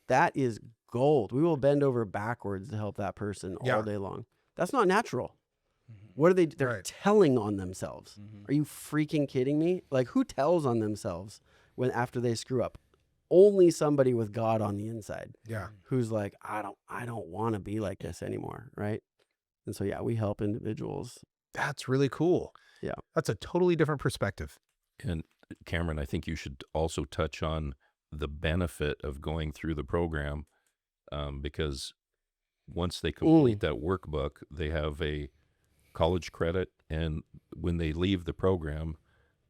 That is gold. We will bend over backwards to help that person all day long. That's not natural. What are they? They're telling on themselves. Are you freaking kidding me? Like, who tells on themselves when after they screw up? Only somebody with God on the inside. Yeah. Who's like, I don't want to be like this anymore, right? And so we help individuals. That's really cool. Yeah. That's a totally different perspective. And Cameron, I think you should also touch on the benefit of going through the program, because once they complete that workbook, they have a college credit, and when they leave the program,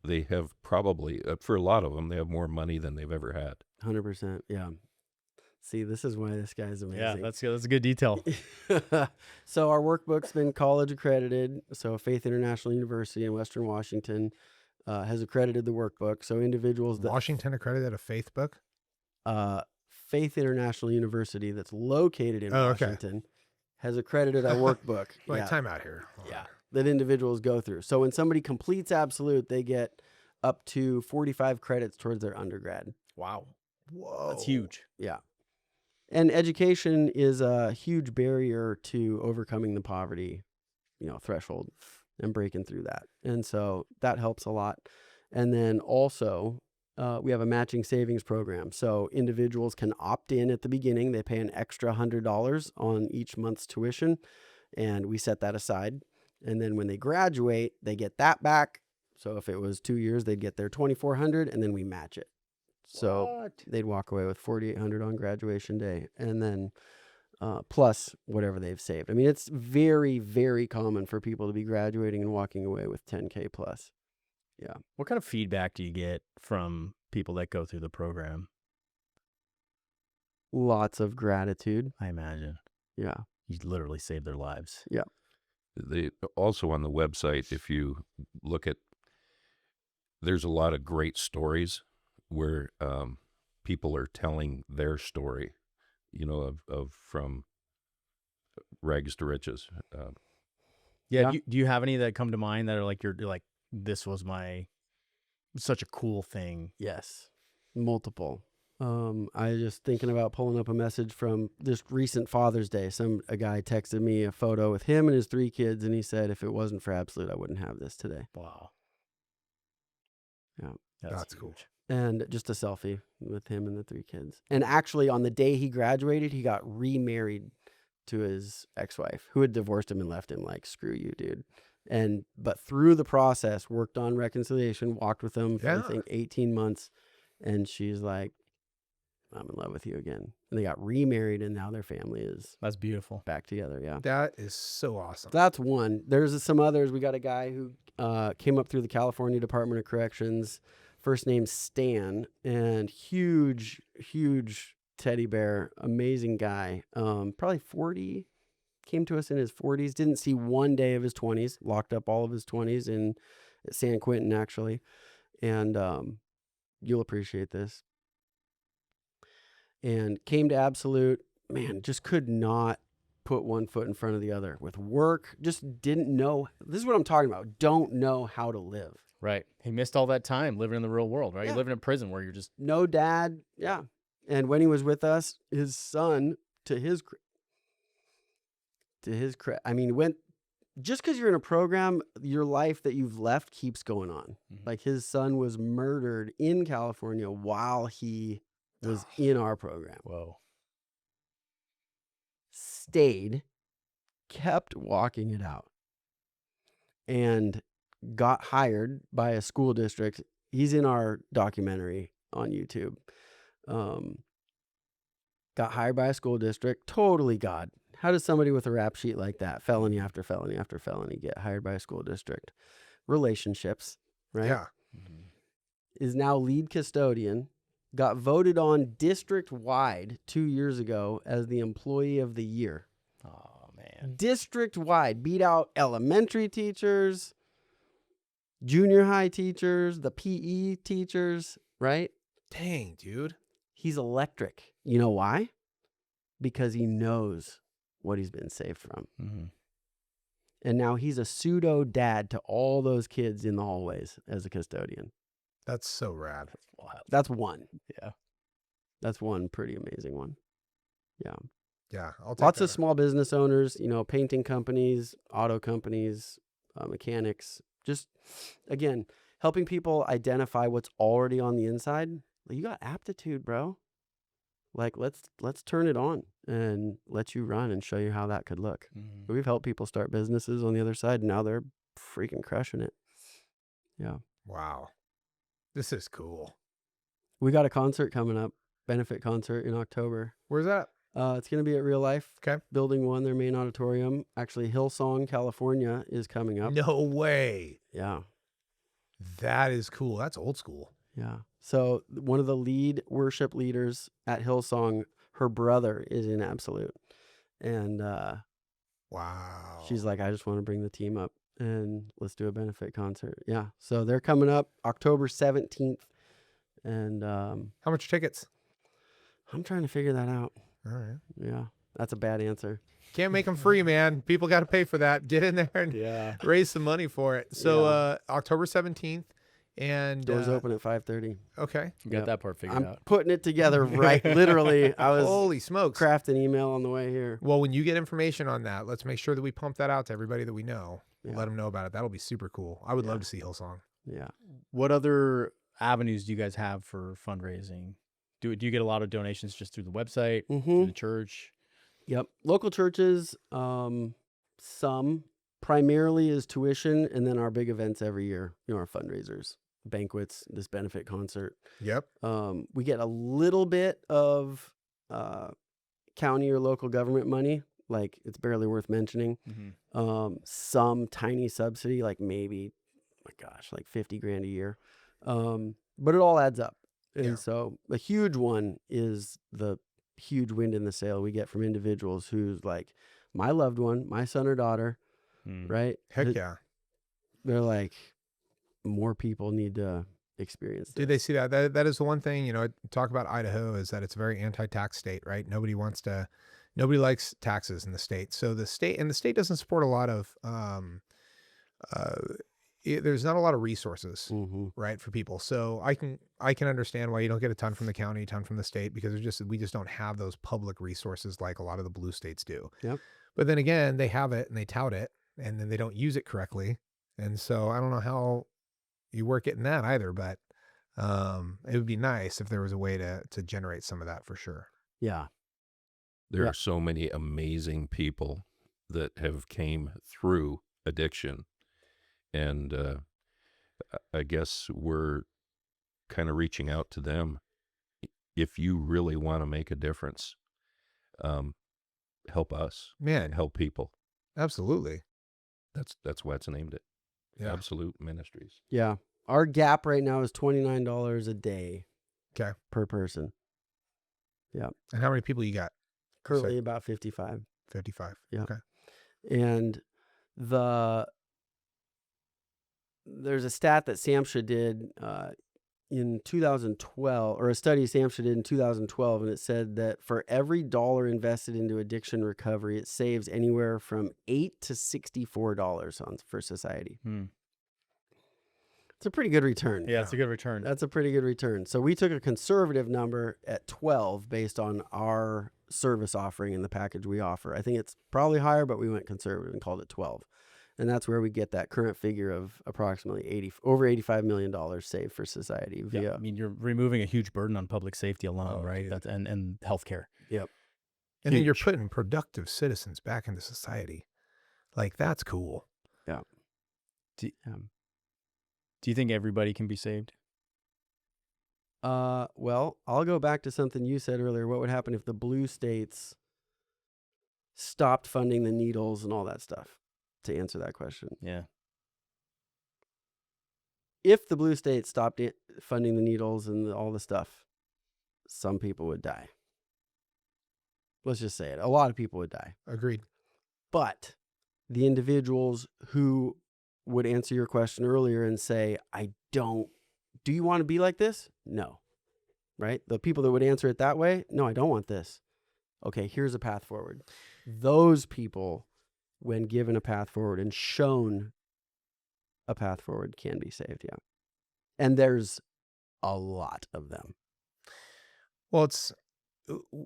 they have probably, for a lot of them, they have more money than they've ever had. 100%. Yeah. See, this is why this guy's amazing. Yeah, that's a good detail. So our workbook's been college accredited. So Faith International University in Western Washington has accredited the workbook. So individuals that Washington accredited a faith book? Faith International University that's located in Washington has accredited our workbook. Wait, time out here. That individuals go through. So when somebody completes Absolute, they get up to 45 credits towards their undergrad. Wow. Whoa. That's huge. Yeah. And education is a huge barrier to overcoming the poverty, threshold and breaking through that. And so that helps a lot. And then also, we have a matching savings program. So individuals can opt in at the beginning. They pay an extra $100 on each month's tuition, and we set that aside. And then when they graduate, they get that back. So if it was 2 years, they'd get their $2,400, and then we match it. So they'd walk away with $4,800 on graduation day, and then plus whatever they've saved. I mean, it's very, very common for people to be graduating and walking away with $10K plus. Yeah. What kind of feedback do you get from people that go through the program? Lots of gratitude. I imagine. Yeah. You literally saved their lives. Yeah. They also on the website, if you look at, there's a lot of great stories where people are telling their story, of from rags to riches. Do you have any that come to mind that are like you're like, this was such a cool thing? Yes, multiple. I was just thinking about pulling up a message from this recent Father's Day. A guy texted me a photo with him and his 3 kids, and he said, if it wasn't for Absolute, I wouldn't have this today. Wow. Yeah. That's cool. And just a selfie with him and the 3 kids. And actually, on the day he graduated, he got remarried to his ex-wife, who had divorced him and left him like, screw you, dude. But through the process, worked on reconciliation, walked with him for, I think, 18 months. And she's like, I'm in love with you again. And they got remarried, and now their family is That's beautiful. back together. Yeah. That is so awesome. That's one. There's some others. We got a guy who came up through the California Department of Corrections, first name Stan, and huge teddy bear, amazing guy. Probably 40, came to us in his 40s, didn't see one day of his 20s, locked up all of his 20s in San Quentin, actually. And you'll appreciate this. And came to Absolute, man, just could not put one foot in front of the other with work. Just didn't know. This is what I'm talking about. Don't know how to live. Right. He missed all that time living in the real world, right? Yeah. You live in a prison where you're just... No dad. Yeah. And when he was with us, his son, went, just because you're in a program, your life that you've left keeps going on. Mhm. Like his son was murdered in California while he was in our program. Whoa. Stayed, kept walking it out, and got hired by a school district. He's in our documentary on YouTube. Got hired by a school district. Totally God. How does somebody with a rap sheet like that, felony after felony after felony, get hired by a school district? Relationships, right? Yeah. Mm-hmm. Is now lead custodian. Got voted on district-wide 2 years ago as the employee of the year. Oh, man. District-wide. Beat out elementary teachers, junior high teachers, the PE teachers, right? Dang, dude. He's electric. You know why? Because he knows what he's been saved from. Mm-hmm. And now he's a pseudo dad to all those kids in the hallways as a custodian. That's so rad. Wild. That's one. Yeah. That's one pretty amazing one. Yeah. Yeah. I'll take Lots that. of small business owners, painting companies, auto companies, mechanics, just, again, helping people identify what's already on the inside. You got aptitude, bro. Like, let's turn it on and let you run and show you how that could look. Mm-hmm. We've helped people start businesses on the other side, and now they're freaking crushing it. Yeah. Wow. This is cool. We got a concert coming up, benefit concert in October. Where's that? It's going to be at Real Life. Okay. Building 1, their main auditorium. Actually, Hillsong, California is coming up. No way. Yeah. That is cool. That's old school. Yeah. So one of the lead worship leaders at Hillsong, her brother is in Absolute. And Wow. she's like, I just want to bring the team up and let's do a benefit concert. Yeah. So they're coming up October 17th. And How much are tickets? I'm trying to figure that out. All right. Yeah. That's a bad answer. Can't make them free, man. People got to pay for that. Get in there and Yeah. raise some money for it. So Yeah. October 17th. And Doors open at 5:30. Okay. You got Yep. that part figured I'm out. putting it together right. Literally, I was Holy smokes. crafting email on the way here. Well, when you get information on that, let's make sure that we pump that out to everybody that we know. Yeah. Let them know about it. That'll be super cool. I would love to see Hillsong. Yeah. What other avenues do you guys have for fundraising? Do you get a lot of donations just through the website, through Mm-hmm. the church? Yep. Local churches, some primarily is tuition, and then our big events every year, our fundraisers, banquets, this benefit concert. Yep. We get a little bit of county or local government money, like it's barely worth mentioning. Mm-hmm. Some tiny subsidy, like maybe, like $50,000 a year. But it all adds up. And Yeah. so a huge one is the huge wind in the sail we get from individuals who's like, my loved one, my son or daughter, right? Heck yeah. They're like, more people need to experience this. Did they see that? That is the one thing, talk about Idaho is that it's a very anti-tax state, right? Nobody likes taxes in the state. So the state doesn't support a lot of, there's not a lot of resources, Mm-hmm. right, for people. So I can understand why you don't get a ton from the county, a ton from the state, because we just don't have those public resources like a lot of the blue states do. Yep. But then again, they have it and they tout it, and then they don't use it correctly. And so I don't know how you work it in that either, but it would be nice if there was a way to generate some of that for sure. Yeah. There Yeah. are so many amazing people that have came through addiction. And I guess we're kind of reaching out to them. If you really want to make a difference, help us, Man, help people. absolutely. That's why it's named it. Yeah. Absolute Ministries. Yeah. Our gap right now is $29 a day. Okay. Per person. And how many people you got? Currently about 55. 55. Yeah. Okay. And there's a stat that SAMHSA did in 2012, or a study SAMHSA did in 2012, and it said that for every dollar invested into addiction recovery, it saves anywhere from $8 to $64 for society. It's a pretty good return. Yeah, it's a good return. That's a pretty good return. So we took a conservative number at 12 based on our service offering and the package we offer. I think it's probably higher, but we went conservative and called it 12. And that's where we get that current figure of approximately over $85 million saved for society via. Yeah, I mean, you're removing a huge burden on public safety alone, Oh, right? dude. That's and healthcare. Yep. And then you're Huge. putting productive citizens back into society. Like, that's cool. Do you think everybody can be saved? Well, I'll go back to something you said earlier. What would happen if the blue states stopped funding the needles and all that stuff? To answer that question. Yeah. If the blue states stopped funding the needles and all the stuff, some people would die. Let's just say it. A lot of people would die. Agreed. But the individuals who would answer your question earlier and say, do you want to be like this? No. Right? The people that would answer it that way, no, I don't want this. Okay, here's a path forward. Those people when given a path forward and shown a path forward, can be saved. Yeah. And there's a lot of them. Well,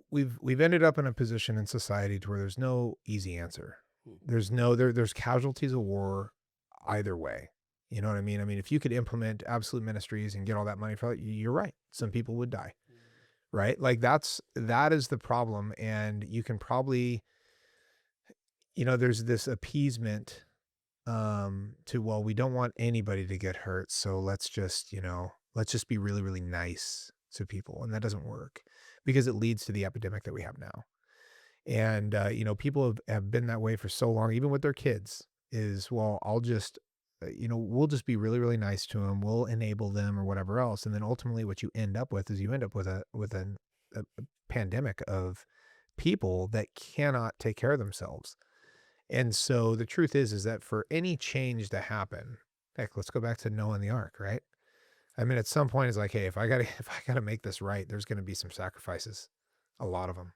we've ended up in a position in society to where there's no easy answer. There's casualties of war either way. You know what I mean? I mean, if you could implement Absolute Ministries and get all that money for it, you're right. Some people would die, right? Like that is the problem. And you can probably, there's this appeasement to, well, we don't want anybody to get hurt. So let's just be really, really nice to people. And that doesn't work because it leads to the epidemic that we have now. And, people have been that way for so long, even with their kids is, well, I'll just, we'll just be really, really nice to them. We'll enable them or whatever else. And then ultimately what you end up with is you end up with a pandemic of people that cannot take care of themselves. And so the truth is that for any change to happen, heck, let's go back to Noah and the ark, right? I mean, at some point it's like, hey, if I gotta make this right, there's going to be some sacrifices, a lot of them.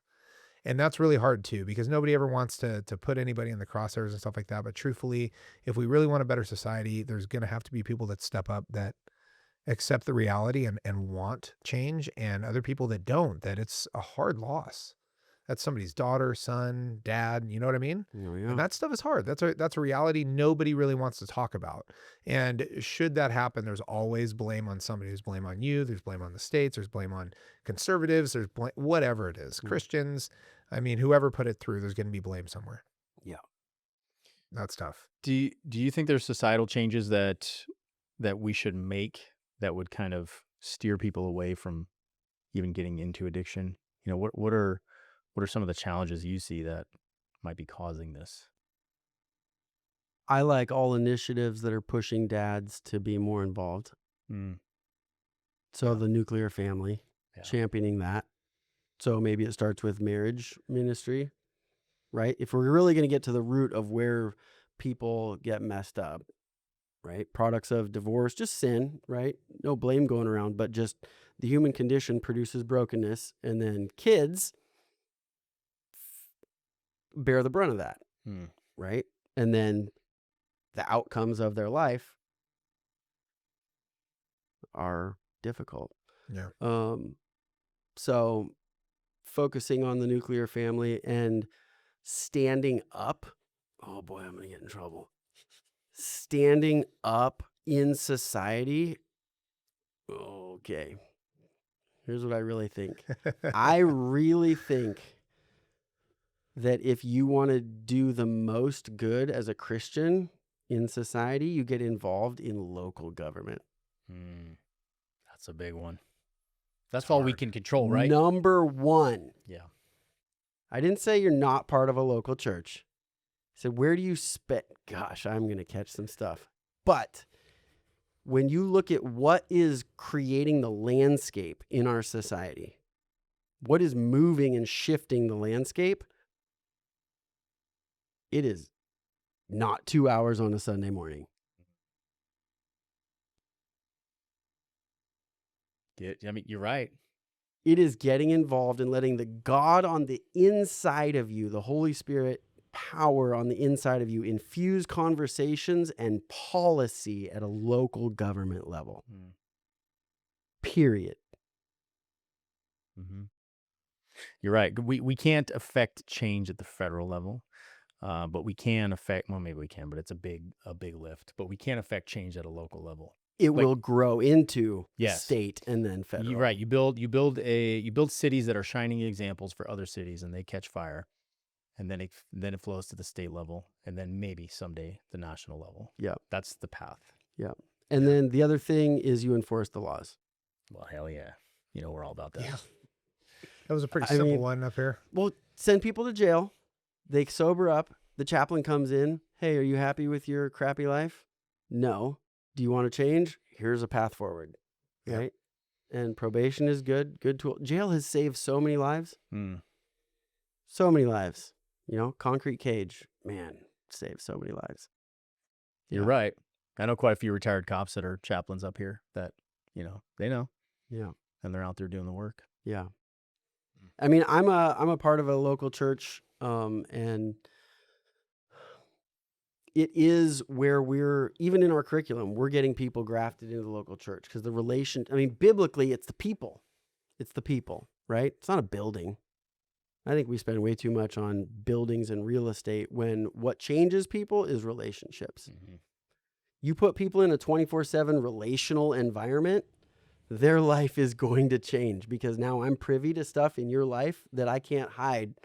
And that's really hard too, because nobody ever wants to put anybody in the crosshairs and stuff like that. But truthfully, if we really want a better society, there's going to have to be people that step up, that accept the reality and want change, and other people that don't, that it's a hard loss. That's somebody's daughter, son, dad, you know what I mean? Oh, yeah. And that stuff is hard. That's a reality nobody really wants to talk about. And should that happen, there's always blame on somebody. There's blame on you. There's blame on the states. There's blame on conservatives. There's blame, whatever it is, Christians. I mean, whoever put it through, there's going to be blame somewhere. Yeah. That's tough. Do you think there's societal changes that we should make that would kind of steer people away from even getting into addiction? What are some of the challenges you see that might be causing this? I like all initiatives that are pushing dads to be more involved. So the nuclear family, championing that. So maybe it starts with marriage ministry, right? If we're really going to get to the root of where people get messed up, right? Products of divorce, just sin, right? No blame going around, but just the human condition produces brokenness, and then kids bear the brunt of that, right? And then the outcomes of their life are difficult. Yeah. So focusing on the nuclear family and standing up. Oh boy, I'm going to get in trouble. Standing up in society. Okay. Here's what I really think. I really think that if you want to do the most good as a Christian in society, you get involved in local government. That's a big one. That's all we can control, right? Number one. Yeah. I didn't say you're not part of a local church. I said, where do you spend? Gosh, I'm going to catch some stuff. But when you look at what is creating the landscape in our society, what is moving and shifting the landscape, it is not 2 hours on a Sunday morning. I mean, you're right. It is getting involved and letting the God on the inside of you, the Holy Spirit power on the inside of you, infuse conversations and policy at a local government level. Period. You're right. We can't affect change at the federal level, but we can affect. Well, maybe we can, but it's a big lift. But we can't affect change at a local level. It will grow into Yes. state and then federal. You're right. You build cities that are shining examples for other cities, and they catch fire, and then it flows to the state level, and then maybe someday the national level. Yeah, that's the path. Yeah, and then the other thing is you enforce the laws. Well, hell yeah, we're all about that. Yeah. That was a pretty simple one up here. Well, send people to jail. They sober up. The chaplain comes in. Hey, are you happy with your crappy life? No. Do you want to change? Here's a path forward, right? And probation is good tool. Jail has saved so many lives. So many lives. Concrete cage, man, saved so many lives. You're right. I know quite a few retired cops that are chaplains up here that, they know. Yeah. And they're out there doing the work. Yeah. I mean, I'm a part of a local church, and it is where we're, even in our curriculum, we're getting people grafted into the local church because biblically, it's the people. It's the people, right? It's not a building. I think we spend way too much on buildings and real estate when what changes people is relationships. Mm-hmm. You put people in a 24/7 relational environment, their life is going to change because now I'm privy to stuff in your life that I can't hide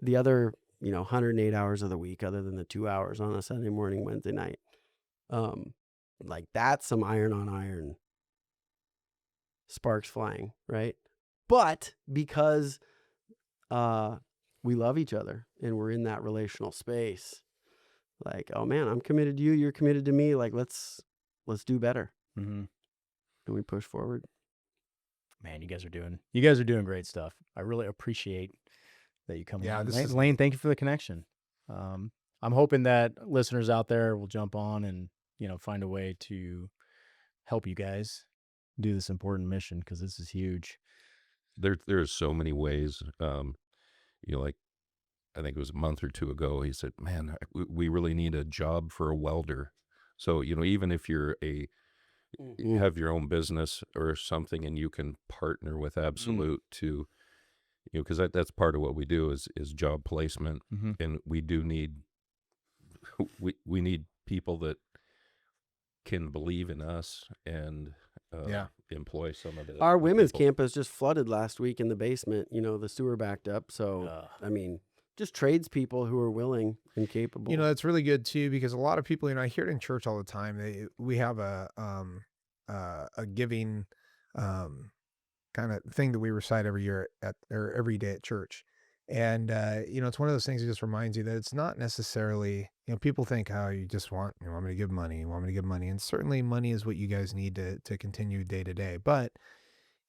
the other, 108 hours of the week other than the 2 hours on a Sunday morning, Wednesday night. Like that's some iron on iron, sparks flying, right? But because we love each other and we're in that relational space, like, oh man, I'm committed to you, you're committed to me. Like, let's do better. Mm-hmm. And we push forward. Man, you guys are doing great stuff. I really appreciate that you come on. Layne, thank you for the connection. I'm hoping that listeners out there will jump on and, find a way to help you guys do this important mission because this is huge. There are so many ways. Like I think it was a month or two ago, he said, "Man, we really need a job for a welder." So even if you have your own business or something, and you can partner with Absolute to, because that's part of what we do is job placement, and we do need we need people that can believe in us and employ some of the Our women's people. campus just flooded last week in the basement. The sewer backed up. So, just tradespeople who are willing and capable. It's really good too, because a lot of people, I hear it in church all the time. We have a giving, kind of thing that we recite every year or every day at church. And, it's one of those things that just reminds you that it's not necessarily, people think, oh, you just want me to give money. You want me to give money. And certainly money is what you guys need to continue day to day. But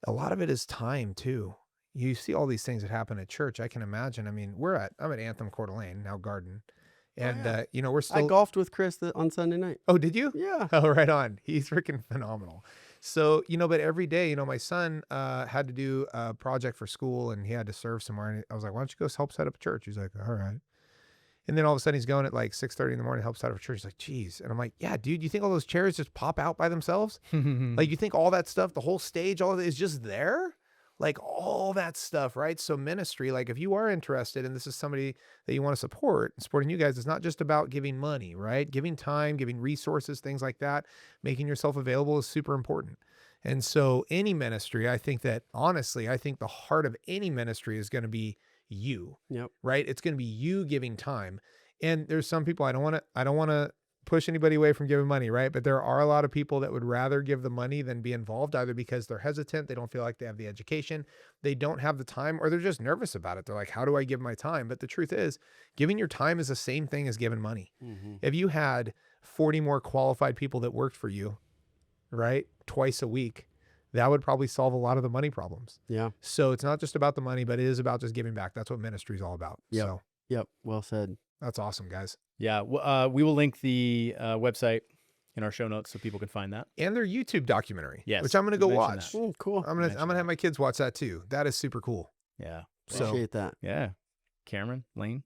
a lot of it is time too. You see all these things that happen at church. I can imagine. I mean, I'm at Anthem Coeur d'Alene, now Garden. And, we're still. I golfed with Chris on Sunday night. Oh, did you? Yeah. Oh, right on. He's freaking phenomenal. So, but every day, my son had to do a project for school and he had to serve somewhere. And I was like, why don't you go help set up a church? He's like, all right. And then all of a sudden he's going at like 6:30 in the morning, help set up a church. He's like, geez. And I'm like, yeah, dude, you think all those chairs just pop out by themselves? Like, you think all that stuff, the whole stage, all of it is just there? Like all that stuff, right? So ministry, like if you are interested and this is somebody that you want to support, supporting you guys, it's not just about giving money, right? Giving time, giving resources, things like that, making yourself available is super important. And so any ministry, I think the heart of any ministry is going to be you, right? It's going to be you giving time. And there's some people, I don't want to push anybody away from giving money, right? But there are a lot of people that would rather give the money than be involved, either because they're hesitant, they don't feel like they have the education, they don't have the time, or they're just nervous about it. They're like, how do I give my time? But the truth is, giving your time is the same thing as giving money. Mm-hmm. If you had 40 more qualified people that worked for you, right, twice a week, that would probably solve a lot of the money problems. Yeah. So it's not just about the money, but it is about just giving back. That's what ministry is all about. Yep. So. Yep. Well said. That's awesome, guys. Yeah. We will link the website in our show notes so people can find that. And their YouTube documentary. Yes. Which I'm going to go watch. Cool. I'm going to have my kids watch that too. That is super cool. Yeah. Appreciate that. Yeah. Cameron, Layne.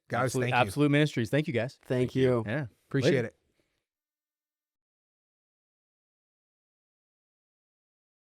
Guys, thank you. Absolute Ministries. Thank you, guys. Thank you. Yeah. Appreciate it.